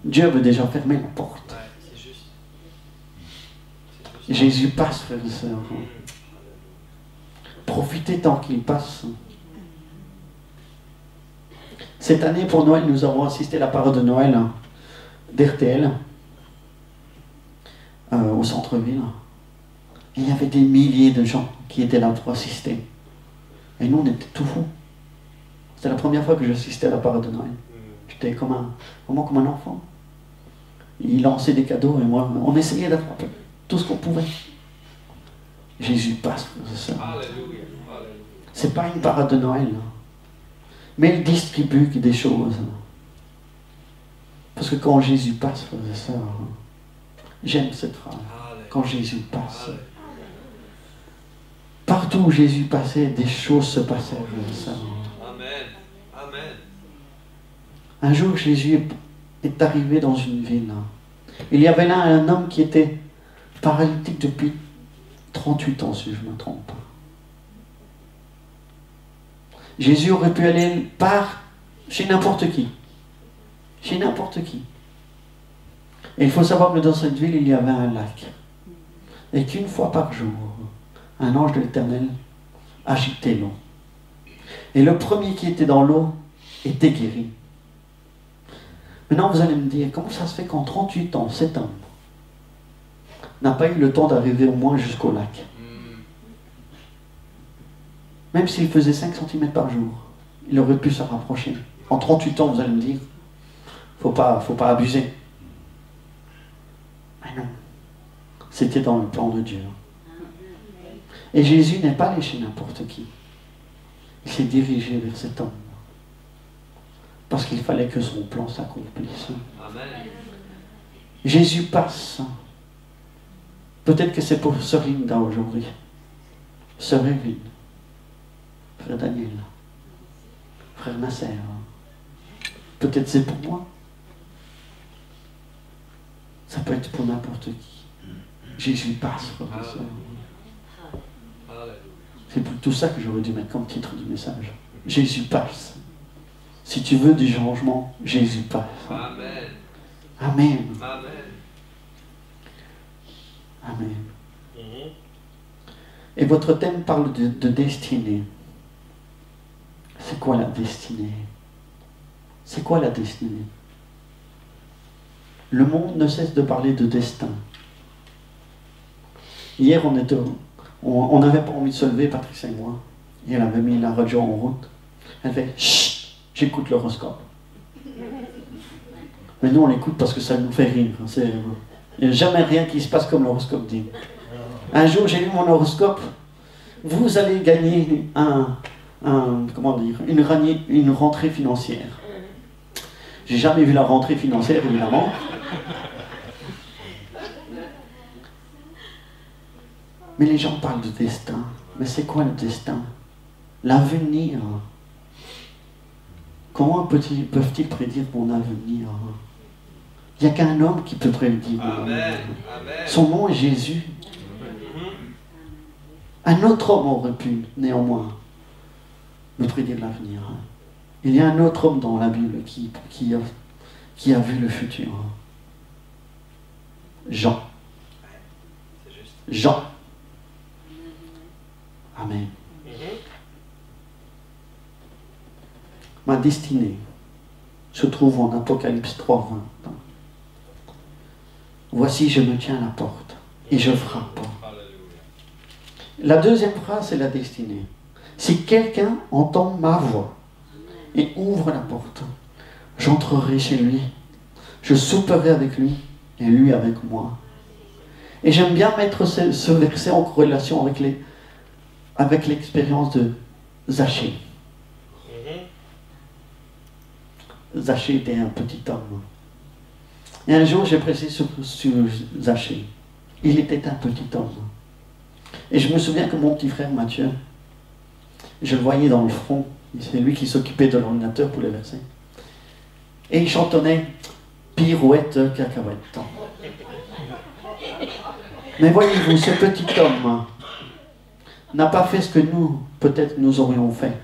Dieu avait déjà fermé la porte. C'est juste. Jésus passe, frères et sœurs. Profitez tant qu'il passe. Cette année, pour Noël, nous avons assisté à la parade de Noël d'RTL au centre-ville. Il y avait des milliers de gens qui étaient là pour assister. Et nous, on était tout fous. C'était la première fois que j'assistais à la parade de Noël. J'étais vraiment comme un enfant. Il lançait des cadeaux et moi, on essayait d'attraper tout ce qu'on pouvait. Jésus passe, frères et sœurs. Alléluia. C'est pas une parade de Noël. Mais il distribue des choses. Parce que quand Jésus passe, frères et sœurs, j'aime cette phrase. Quand Jésus passe. Partout où Jésus passait, des choses se passaient, frères et sœurs. Amen. Amen. Un jour, Jésus est arrivé dans une ville. Il y avait là un homme qui était paralytique depuis 38 ans, si je ne me trompe pas. Jésus aurait pu aller chez n'importe qui. Chez n'importe qui. Et il faut savoir que dans cette ville, il y avait un lac. Et qu'une fois par jour, un ange de l'Éternel agitait l'eau. Et le premier qui était dans l'eau était guéri. Maintenant, vous allez me dire, comment ça se fait qu'en 38 ans, cet homme n'a pas eu le temps d'arriver au moins jusqu'au lac? Même s'il faisait 5 cm par jour, il aurait pu se rapprocher. En 38 ans, vous allez me dire, faut pas abuser. Mais non, c'était dans le plan de Dieu. Et Jésus n'est pas allé chez n'importe qui. Il s'est dirigé vers cet homme. Parce qu'il fallait que son plan s'accomplisse. Amen. Jésus passe. Peut-être que c'est pour Sœur Linda aujourd'hui. Sœur Evelyne. Frère Daniel. Frère Nasser. Peut-être c'est pour moi. Ça peut être pour n'importe qui. Jésus passe, frère et sœur. C'est pour tout ça que j'aurais dû mettre comme titre du message. Jésus passe. Si tu veux du changement, Jésus passe. Amen. Amen. Amen. Amen. Et votre thème parle de destinée. C'est quoi la destinée? C'est quoi la destinée? Le monde ne cesse de parler de destin. Hier, on n'avait pas envie de se lever, Patricia et moi. Et elle avait mis la radio en route. Elle fait « Chut, j'écoute l'horoscope. » Mais nous, on l'écoute parce que ça nous fait rire. Il n'y a jamais rien qui se passe comme l'horoscope dit. Un jour, j'ai lu mon horoscope. Vous allez gagner une rentrée financière. J'ai jamais vu la rentrée financière, évidemment. Mais les gens parlent de destin. Mais c'est quoi le destin? L'avenir. Comment peuvent-ils prédire mon avenir? Il n'y a qu'un homme qui peut prédire mon avenir. Son nom est Jésus. Un autre homme aurait pu, néanmoins, me prédire l'avenir. Il y a un autre homme dans la Bible qui a vu le futur. Jean. Jean. Amen. Ma destinée se trouve en Apocalypse 3:20. Voici, je me tiens à la porte et je frappe. La deuxième phrase, c'est la destinée. Si quelqu'un entend ma voix et ouvre la porte, j'entrerai chez lui, je souperai avec lui et lui avec moi. Et j'aime bien mettre ce verset en corrélation avec l'expérience de Zachée. Zachée était un petit homme. Et un jour, j'ai prêché sur Zachée. Il était un petit homme. Et je me souviens que mon petit frère Mathieu, je le voyais dans le front. C'est lui qui s'occupait de l'ordinateur pour les versets. Et il chantonnait pirouette, cacahuète. Mais voyez-vous, ce petit homme n'a pas fait ce que nous, peut-être, nous aurions fait.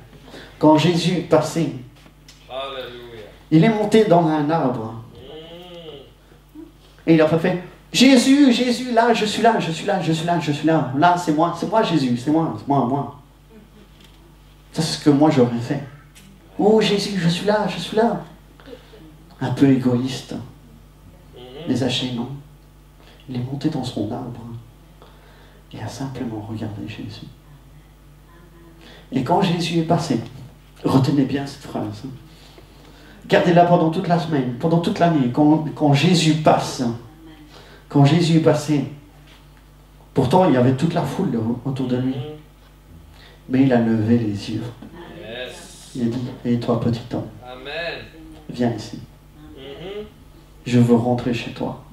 Quand Jésus est passé, il est monté dans un arbre. Et il a fait « Jésus, Jésus, là, je suis là, je suis là, je suis là, je suis là. Là, c'est moi Jésus, c'est moi. Ça, c'est ce que moi j'aurais fait. Oh Jésus, je suis là, je suis là. » Un peu égoïste. Mais Zachée, non. Il est monté dans son arbre. Il a simplement regardé Jésus. Et quand Jésus est passé, retenez bien cette phrase. Gardez-la pendant toute la semaine, pendant toute l'année. Quand Jésus passe, quand Jésus est passé, pourtant il y avait toute la foule autour de lui. Mais il a levé les yeux. Il a dit, et toi petit homme, Amen. viens ici. Mhm. Je veux rentrer chez toi.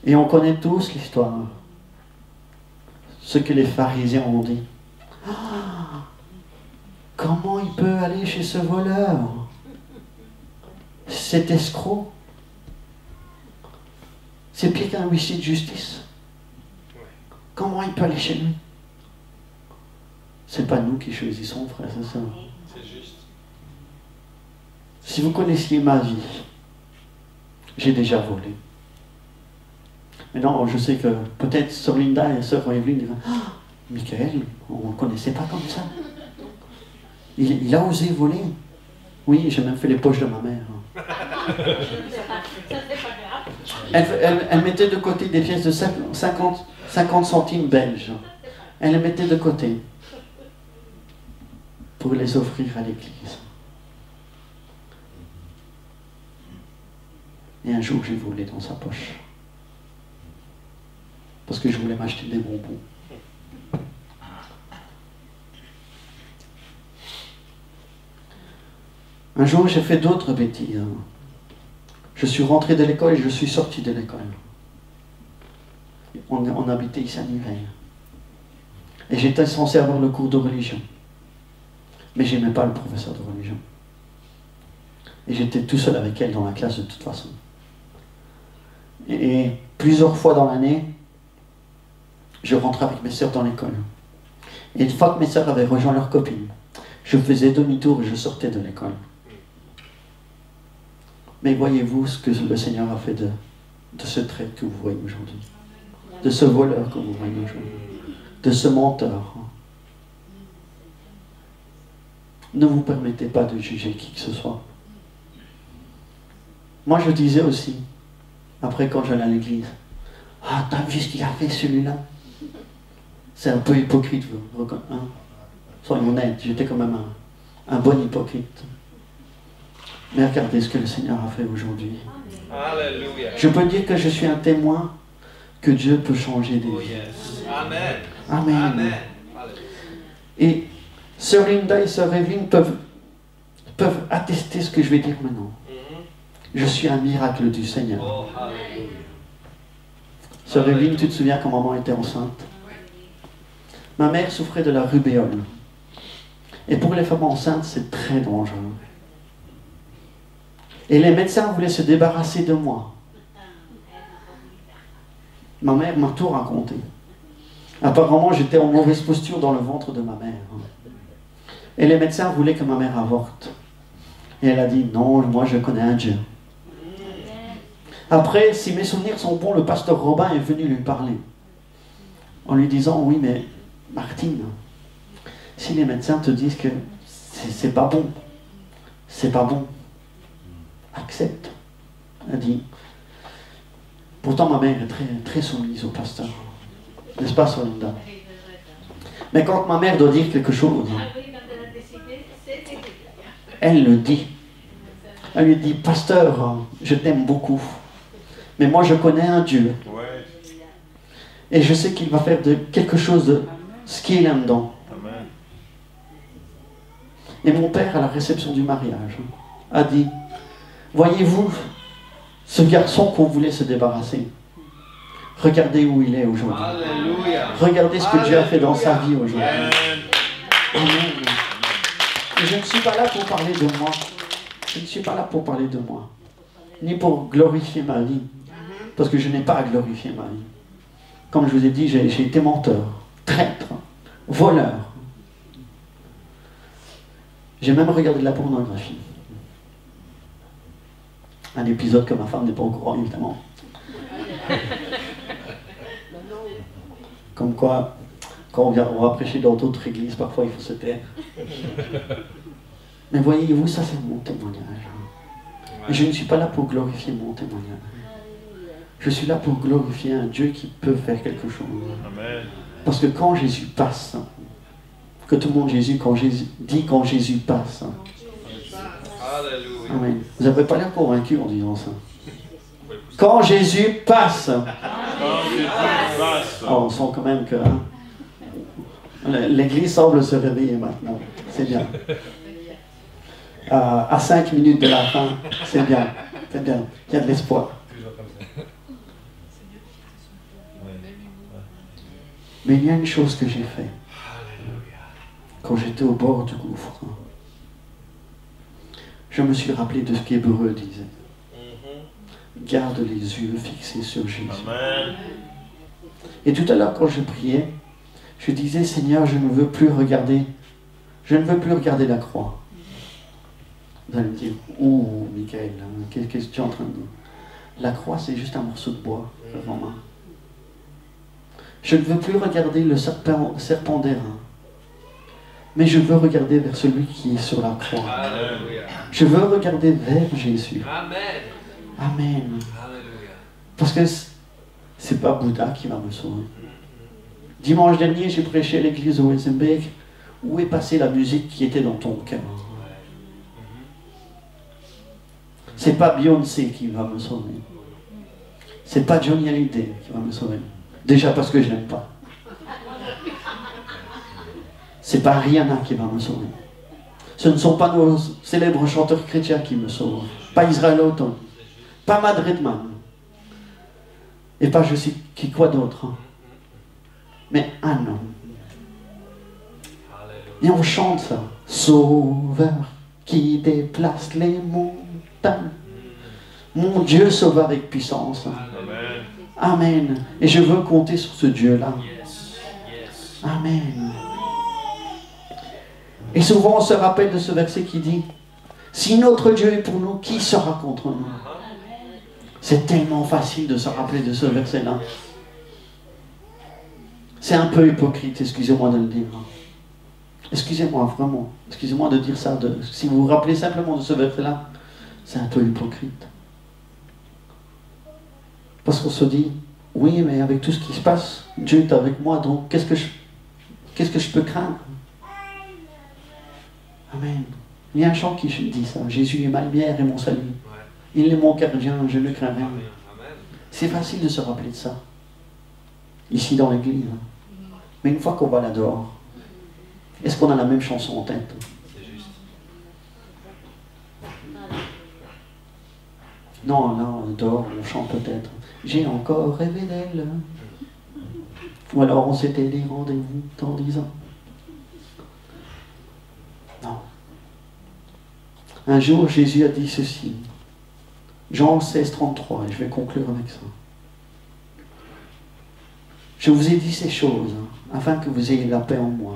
Et on connaît tous l'histoire. Ce que les pharisiens ont dit. Ah, comment il peut aller chez ce voleur? Cet escroc? C'est pire qu'un huissier de justice. Comment il peut aller chez lui? C'est pas nous qui choisissons, frère, c'est ça. C'est juste. Si vous connaissiez ma vie, j'ai déjà volé. Maintenant, je sais que peut-être Sœur Linda et Sœur Evelyne diront, ah, Michael, on ne connaissait pas comme ça. Il a osé voler. Oui, j'ai même fait les poches de ma mère. Elle mettait de côté des pièces de 50 centimes belges. Elle les mettait de côté pour les offrir à l'église. Et un jour, j'ai volé dans sa poche. Parce que je voulais m'acheter des bonbons. Un jour, j'ai fait d'autres bêtises. Je suis rentré de l'école et je suis sorti de l'école. On habitait ici à Nivelles. Et j'étais censé avoir le cours de religion. Mais je n'aimais pas le professeur de religion. Et j'étais tout seul avec elle dans la classe de toute façon. Et plusieurs fois dans l'année, je rentrais avec mes sœurs dans l'école. Et une fois que mes sœurs avaient rejoint leurs copines, je faisais demi-tour et je sortais de l'école. Mais voyez-vous ce que le Seigneur a fait de ce trait que vous voyez aujourd'hui, de ce voleur que vous voyez aujourd'hui, de ce menteur. Ne vous permettez pas de juger qui que ce soit. Moi je disais aussi, après quand j'allais à l'église, ah, t'as vu ce qu'il a fait celui-là? C'est un peu hypocrite, hein? Soyons honnêtes, j'étais quand même un bon hypocrite. Mais regardez ce que le Seigneur a fait aujourd'hui. Alléluia. Je peux dire que je suis un témoin que Dieu peut changer des Oh vies. yes. Amen. Amen. Amen. Et Sœur Linda et Sœur Evelyne peuvent attester ce que je vais dire maintenant. Mhm. Je suis un miracle du Seigneur. Oh, alléluia. Sœur Evelyne, tu te souviens quand maman était enceinte? Ma mère souffrait de la rubéole. Et pour les femmes enceintes, c'est très dangereux. Et les médecins voulaient se débarrasser de moi. Ma mère m'a tout raconté. Apparemment, j'étais en mauvaise posture dans le ventre de ma mère. Et les médecins voulaient que ma mère avorte. Et elle a dit, non, moi je connais un Dieu. Après, si mes souvenirs sont bons, le pasteur Robin est venu lui parler. En lui disant, oui, mais Martine, si les médecins te disent que c'est pas bon, c'est pas bon, accepte. Elle a dit, pourtant ma mère est très, très soumise au pasteur. N'est-ce pas, Solinda? Mais quand ma mère doit dire quelque chose, elle le dit. Elle lui dit, pasteur, je t'aime beaucoup. Mais moi je connais un Dieu. Et je sais qu'il va faire quelque chose de ce qu'il aime dedans. Et mon père, à la réception du mariage, a dit, voyez-vous, ce garçon qu'on voulait se débarrasser, regardez où il est aujourd'hui. Alléluia. Regardez ce que Dieu a fait dans sa vie aujourd'hui. Amen. Et je ne suis pas là pour parler de moi. Je ne suis pas là pour parler de moi. Ni pour glorifier ma vie. Parce que je n'ai pas à glorifier ma vie. Comme je vous ai dit, j'ai été menteur, traître, voleur. J'ai même regardé de la pornographie. Un épisode que ma femme n'est pas au courant, évidemment. Comme quoi, quand on va prêcher dans d'autres églises, parfois il faut se taire. Mais voyez-vous, ça c'est mon témoignage. Et je ne suis pas là pour glorifier mon témoignage. Je suis là pour glorifier un Dieu qui peut faire quelque chose. Amen. Parce que quand Jésus passe, que tout le monde dit quand Jésus passe. Alléluia. Amen. Vous n'avez pas l'air convaincu en disant ça. Quand Jésus passe. Quand Jésus passe. Oh, on sent quand même que... Hein, L'église semble se réveiller maintenant. C'est bien. À 5 minutes de la fin, c'est bien. C'est bien. Il y a de l'espoir. Mais il y a une chose que j'ai faite. Quand j'étais au bord du gouffre, je me suis rappelé de ce qu'Hébreu disait. Garde les yeux fixés sur Jésus. Amen. Et tout à l'heure, quand je priais, je disais, Seigneur, je ne veux plus regarder la croix. Vous allez me dire, oh, Michael, qu'est-ce que tu es en train de dire? La croix, c'est juste un morceau de bois, vraiment. Je ne veux plus regarder le serpent d'airain, mais je veux regarder vers celui qui est sur la croix. Alléluia. Je veux regarder vers Jésus. Amen. Amen. Alléluia. Parce que c'est pas Bouddha qui va me sauver. Dimanche dernier, j'ai prêché à l'église de Wesenbeek. Où est passée la musique qui était dans ton cœur? C'est pas Beyoncé qui va me sauver. C'est pas Johnny Hallyday qui va me sauver. Déjà parce que je l'aime pas. C'est pas Rihanna qui va me sauver. Ce ne sont pas nos célèbres chanteurs chrétiens qui me sauvent. Pas Israël Houghton. Pas Matt Redman. Et pas je sais qui quoi d'autre. Mais un homme. Et on chante ça. Sauveur qui déplace les montagnes. Mon Dieu sauveur avec puissance. Amen. Amen. Et je veux compter sur ce Dieu-là. Yes. Yes. Amen. Et souvent on se rappelle de ce verset qui dit, si notre Dieu est pour nous, qui sera contre nous? C'est tellement facile de se rappeler de ce verset-là. C'est un peu hypocrite, excusez-moi de le dire. Excusez-moi, vraiment. Excusez-moi de dire ça. Si vous vous rappelez simplement de ce verset-là, c'est un peu hypocrite. Parce qu'on se dit, oui, mais avec tout ce qui se passe, Dieu est avec moi, donc qu'est-ce que je peux craindre? Amen. Il y a un chant qui dit ça. Jésus est ma lumière et mon salut. Il est mon gardien, je ne crains rien. C'est facile de se rappeler de ça. Ici dans l'église. Mais une fois qu'on va là dehors, est-ce qu'on a la même chanson en tête? C'est juste. Non, là, dehors, on chante peut-être. J'ai encore rêvé d'elle. Ou alors on s'était dit rendez-vous dans 10 ans. Non. Un jour, Jésus a dit ceci. Jean 16, 33, et je vais conclure avec ça. Je vous ai dit ces choses, afin que vous ayez la paix en moi.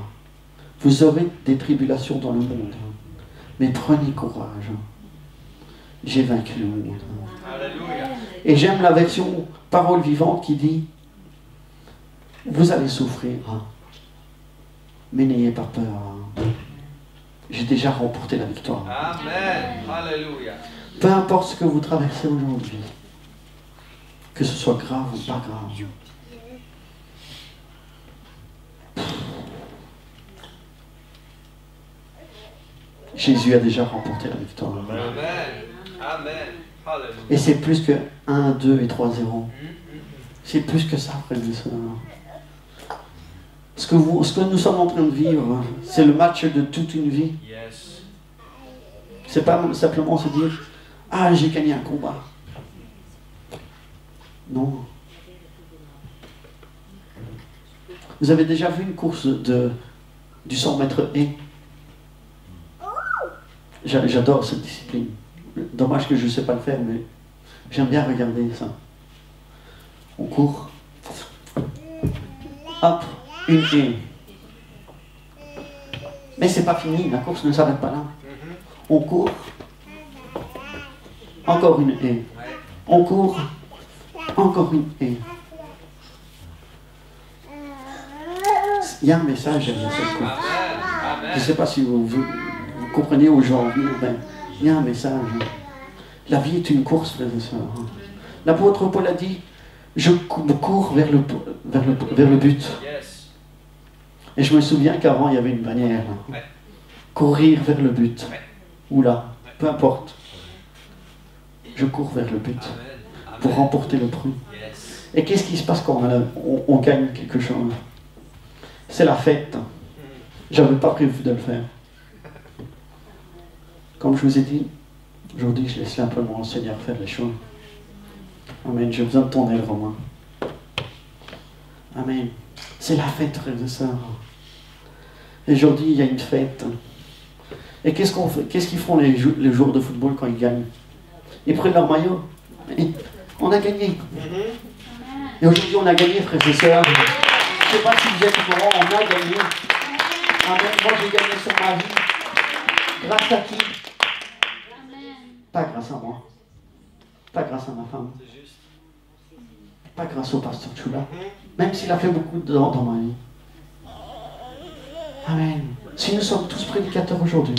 Vous aurez des tribulations dans le monde, mais prenez courage. J'ai vaincu le monde. Alléluia. Et j'aime la version parole vivante qui dit, vous allez souffrir, mais n'ayez pas peur. J'ai déjà remporté la victoire. Amen. Alléluia. Peu importe ce que vous traversez aujourd'hui, que ce soit grave ou pas grave. Jésus a déjà remporté la victoire. Amen. Amen. Alléluia. Et c'est plus que 1, 2 et 3, 0. C'est plus que ça, frères et sœurs. Ce que nous sommes en train de vivre, c'est le match de toute une vie. Yes. C'est pas simplement se dire, ah, j'ai gagné un combat. Non. Vous avez déjà vu une course du 100 mètres haies? J'adore cette discipline. Dommage que je ne sais pas le faire, mais j'aime bien regarder ça. On court. Hop, une haie. Mais c'est pas fini, la course ne s'arrête pas là. On court. Encore une haie. On court. Encore une haie. Il y a un message derrière cette course. Je ne sais pas si vous comprenez où j'en viens. Il y a un message. La vie est une course, frères et sœurs. L'apôtre Paul a dit, je cours vers le but. Yes. Et je me souviens qu'avant, il y avait une bannière. Ouais. Courir vers le but. Ouais. Ou là, peu importe. Je cours vers le but. Amen. Pour remporter le prix. Yes. Et qu'est-ce qui se passe quand on gagne quelque chose? C'est la fête. J'avais pas prévu de le faire. Comme je vous ai dit, aujourd'hui, je laisse simplement le Seigneur faire les choses. Amen. J'ai besoin de ton aide, Romain. Amen. C'est la fête, frères et sœurs. Et aujourd'hui, il y a une fête. Et qu'est-ce qu'on fait? Qu'est-ce qu'ils font les joueurs de football quand ils gagnent? Ils prennent leur maillot. Et on a gagné. Et aujourd'hui, on a gagné, frères et sœurs. Je ne sais pas si vous êtes au courant, on a gagné. Amen. Moi, j'ai gagné sur ma vie. Grâce à qui? Pas grâce à moi. Pas grâce à ma femme. Pas grâce au pasteur Chula. Même s'il a fait beaucoup de dans ma vie. Amen. Si nous sommes tous prédicateurs aujourd'hui,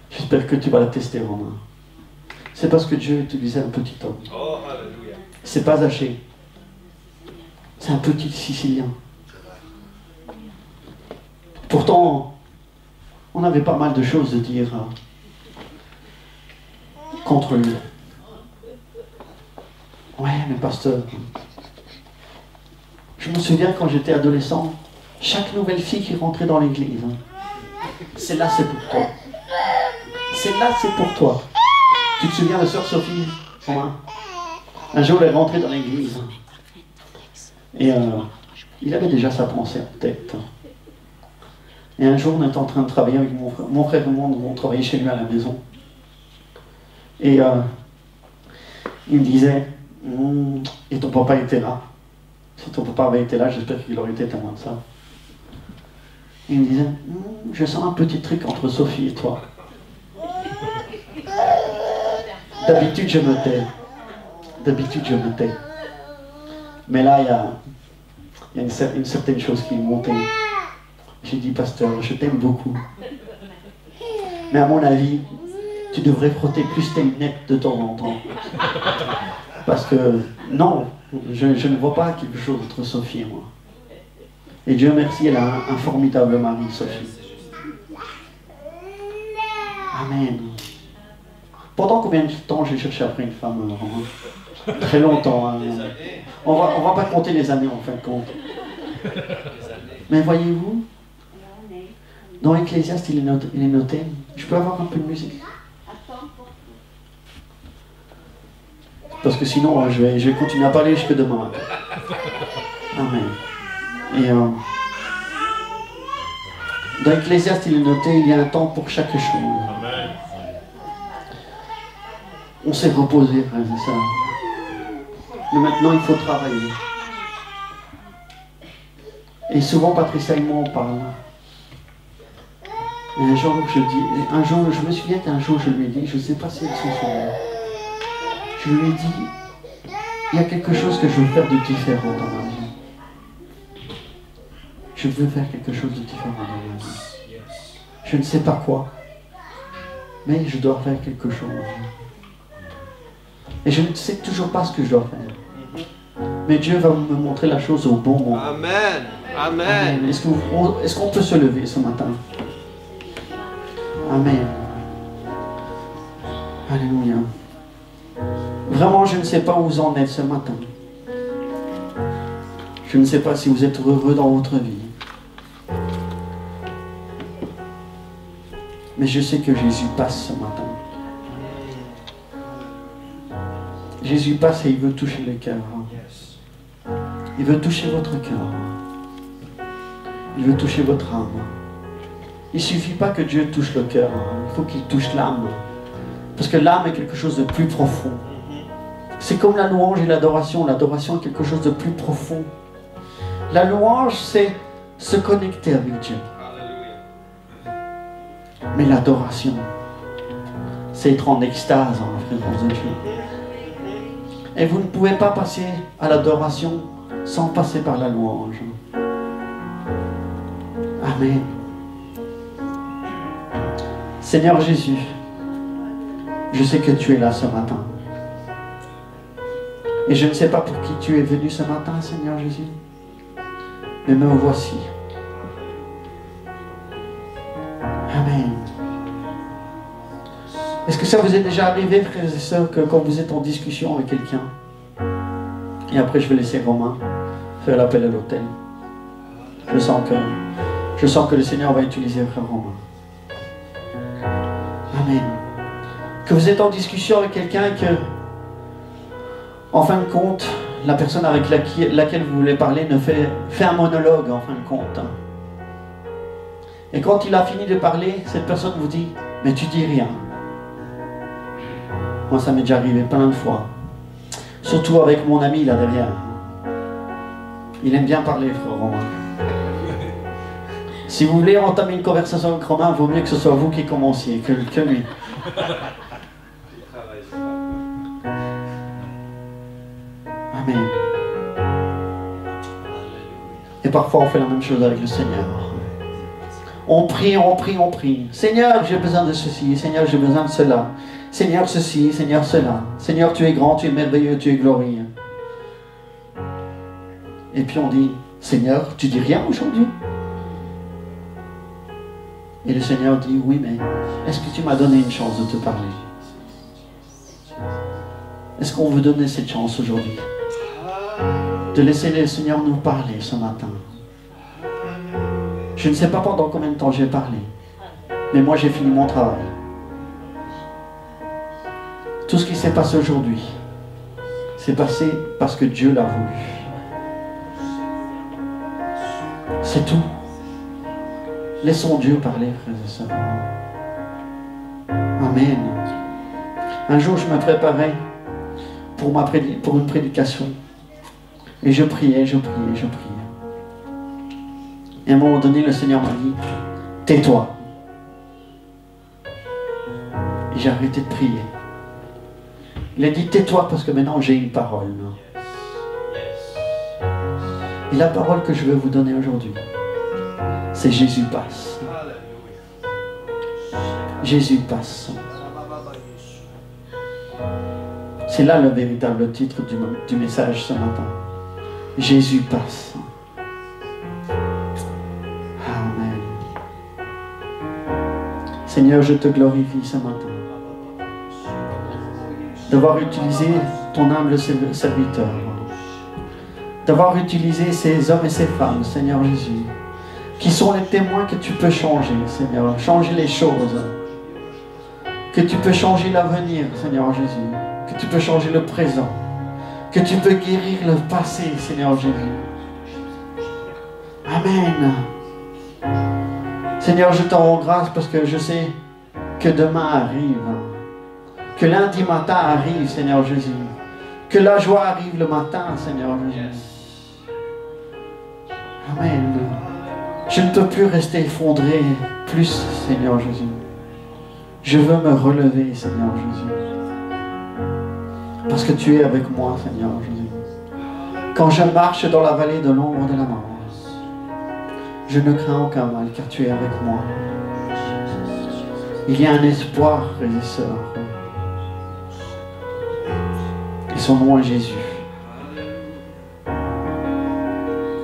j'espère que tu vas l'attester, Romain. C'est parce que Dieu utilisait un petit homme. Oh, alléluia. C'est pas Zaché. C'est un petit Sicilien. Pourtant, on avait pas mal de choses à dire contre lui. Ouais, mais pasteur, je me souviens quand j'étais adolescent, chaque nouvelle fille qui rentrait dans l'église, celle-là c'est pour toi. Celle-là c'est pour toi. Tu te souviens de sœur Sophie? Un jour elle est rentrée dans l'église. Et il avait déjà sa pensée en tête. Et un jour on était en train de travailler avec mon frère et moi, on travaillait chez lui à la maison. Et il me disait, et ton papa était là. Si ton papa avait été là, j'espère qu'il aurait été témoin de ça. Il me disait, je sens un petit truc entre Sophie et toi. D'habitude, je me tais. D'habitude, je me tais. Mais là, il y a une certaine chose qui est montée. J'ai dit, pasteur, je t'aime beaucoup. Mais à mon avis, tu devrais frotter plus tes lunettes de temps en temps. Parce que, non, je ne vois pas quelque chose entre Sophie et moi. Et Dieu merci, elle a un formidable mari, Sophie. Amen. Pendant combien de temps j'ai cherché après une femme? Très longtemps. Hein. On va pas compter les années en fin de compte. Mais voyez-vous, dans Ecclésiaste, il est noté, je peux avoir un peu de musique? Parce que sinon, je vais continuer à parler jusque demain matin. Amen. Et dans Ecclésiaste, il est noté, il y a un temps pour chaque chose. Amen. On s'est reposé, frères et sœurs. Mais maintenant, il faut travailler. Et souvent, Patricia et moi, on parle. Et un jour, je me souviens qu'un jour, je lui ai dit, je ne sais pas si elle s'en souvient. Je lui ai dit, il y a quelque chose que je veux faire de différent dans ma vie. Je veux faire quelque chose de différent dans ma vie. Je ne sais pas quoi, mais je dois faire quelque chose. Et je ne sais toujours pas ce que je dois faire. Mais Dieu va me montrer la chose au bon moment. Amen. Amen. Amen. Est-ce qu'on peut se lever ce matin? Amen. Alléluia. Vraiment, je ne sais pas où vous en êtes ce matin. Je ne sais pas si vous êtes heureux dans votre vie. Mais je sais que Jésus passe ce matin. Jésus passe et il veut toucher le cœur. Il veut toucher votre cœur. Il veut toucher votre âme. Il ne suffit pas que Dieu touche le cœur. Il faut qu'il touche l'âme. Parce que l'âme est quelque chose de plus profond. C'est comme la louange et l'adoration. L'adoration est quelque chose de plus profond. La louange, c'est se connecter avec Dieu. Mais l'adoration, c'est être en extase en la présence de Dieu. Et vous ne pouvez pas passer à l'adoration sans passer par la louange. Amen. Seigneur Jésus, je sais que tu es là ce matin. Et je ne sais pas pour qui tu es venu ce matin, Seigneur Jésus. Mais me voici. Amen. Est-ce que ça vous est déjà arrivé, frères et sœurs, que quand vous êtes en discussion avec quelqu'un, et après je vais laisser Romain faire l'appel à l'autel. Je sens que Je sens que le Seigneur va utiliser frère Romain. Amen. Que vous êtes en discussion avec quelqu'un et que, en fin de compte, la personne avec laquelle vous voulez parler fait un monologue en fin de compte. Et quand il a fini de parler, cette personne vous dit « Mais tu dis rien ». Moi, ça m'est déjà arrivé plein de fois. Surtout avec mon ami là derrière. Il aime bien parler, frère Romain. Si vous voulez entamer une conversation avec Romain, il vaut mieux que ce soit vous qui commenciez que lui. Amen. Et parfois on fait la même chose avec le Seigneur. On prie, on prie, on prie. Seigneur, j'ai besoin de ceci. Seigneur, j'ai besoin de cela. Seigneur, ceci. Seigneur, cela. Seigneur, tu es grand, tu es merveilleux, tu es glorieux. Et puis on dit, Seigneur, tu dis rien aujourd'hui? Et le Seigneur dit, oui, mais est-ce que tu m'as donné une chance de te parler? Est-ce qu'on veut donner cette chance aujourd'hui? De laisser le Seigneur nous parler ce matin. Je ne sais pas pendant combien de temps j'ai parlé, mais moi j'ai fini mon travail. Tout ce qui s'est passé aujourd'hui, c'est passé parce que Dieu l'a voulu. C'est tout. Laissons Dieu parler, frères et sœurs. Amen. Un jour, je me préparais pour une prédication. Et je priais, je priais, je priais. Et à un moment donné, le Seigneur m'a dit, tais-toi. Et j'ai arrêté de prier. Il a dit, tais-toi parce que maintenant j'ai une parole. Et la parole que je veux vous donner aujourd'hui, c'est Jésus passe. Jésus passe. C'est là le véritable titre du message ce matin. Jésus passe. Amen. Seigneur, je te glorifie ce matin d'avoir utilisé ton humble serviteur, d'avoir utilisé ces hommes et ces femmes, Seigneur Jésus, qui sont les témoins que tu peux changer, Seigneur, changer les choses, que tu peux changer l'avenir, Seigneur Jésus, que tu peux changer le présent, que tu peux guérir le passé, Seigneur Jésus. Amen. Seigneur, je t'en rends grâce parce que je sais que demain arrive, que lundi matin arrive, Seigneur Jésus, que la joie arrive le matin, Seigneur Jésus. Amen. Je ne peux plus rester effondré plus, Seigneur Jésus. Je veux me relever, Seigneur Jésus. Parce que tu es avec moi, Seigneur Jésus. Quand je marche dans la vallée de l'ombre de la mort, je ne crains aucun mal, car tu es avec moi. Il y a un espoir, frères et sœurs. Et son nom est Jésus.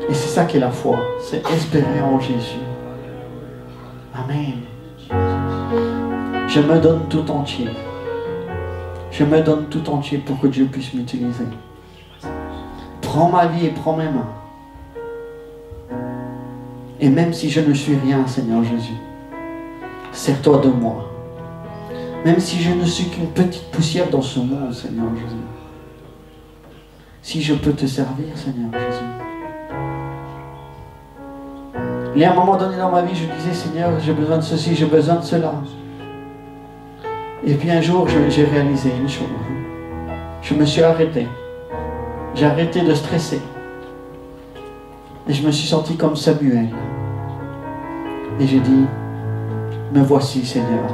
Et c'est ça qu'est la foi, c'est espérer en Jésus. Amen. Je me donne tout entier. Je me donne tout entier pour que Dieu puisse m'utiliser. Prends ma vie et prends mes mains. Et même si je ne suis rien, Seigneur Jésus, sers-toi de moi. Même si je ne suis qu'une petite poussière dans ce monde, Seigneur Jésus. Si je peux te servir, Seigneur Jésus. Il y a un moment donné dans ma vie, je disais, Seigneur, j'ai besoin de ceci, j'ai besoin de cela. Et puis un jour, j'ai réalisé une chose. Je me suis arrêté. J'ai arrêté de stresser. Et je me suis senti comme Samuel. Et j'ai dit, me voici, Seigneur.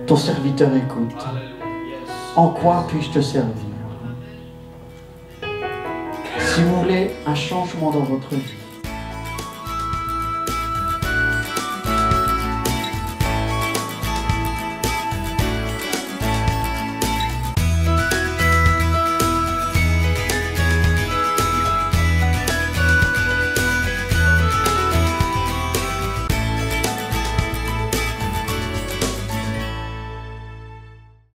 Ton serviteur écoute. En quoi puis-je te servir? Si vous voulez un changement dans votre vie,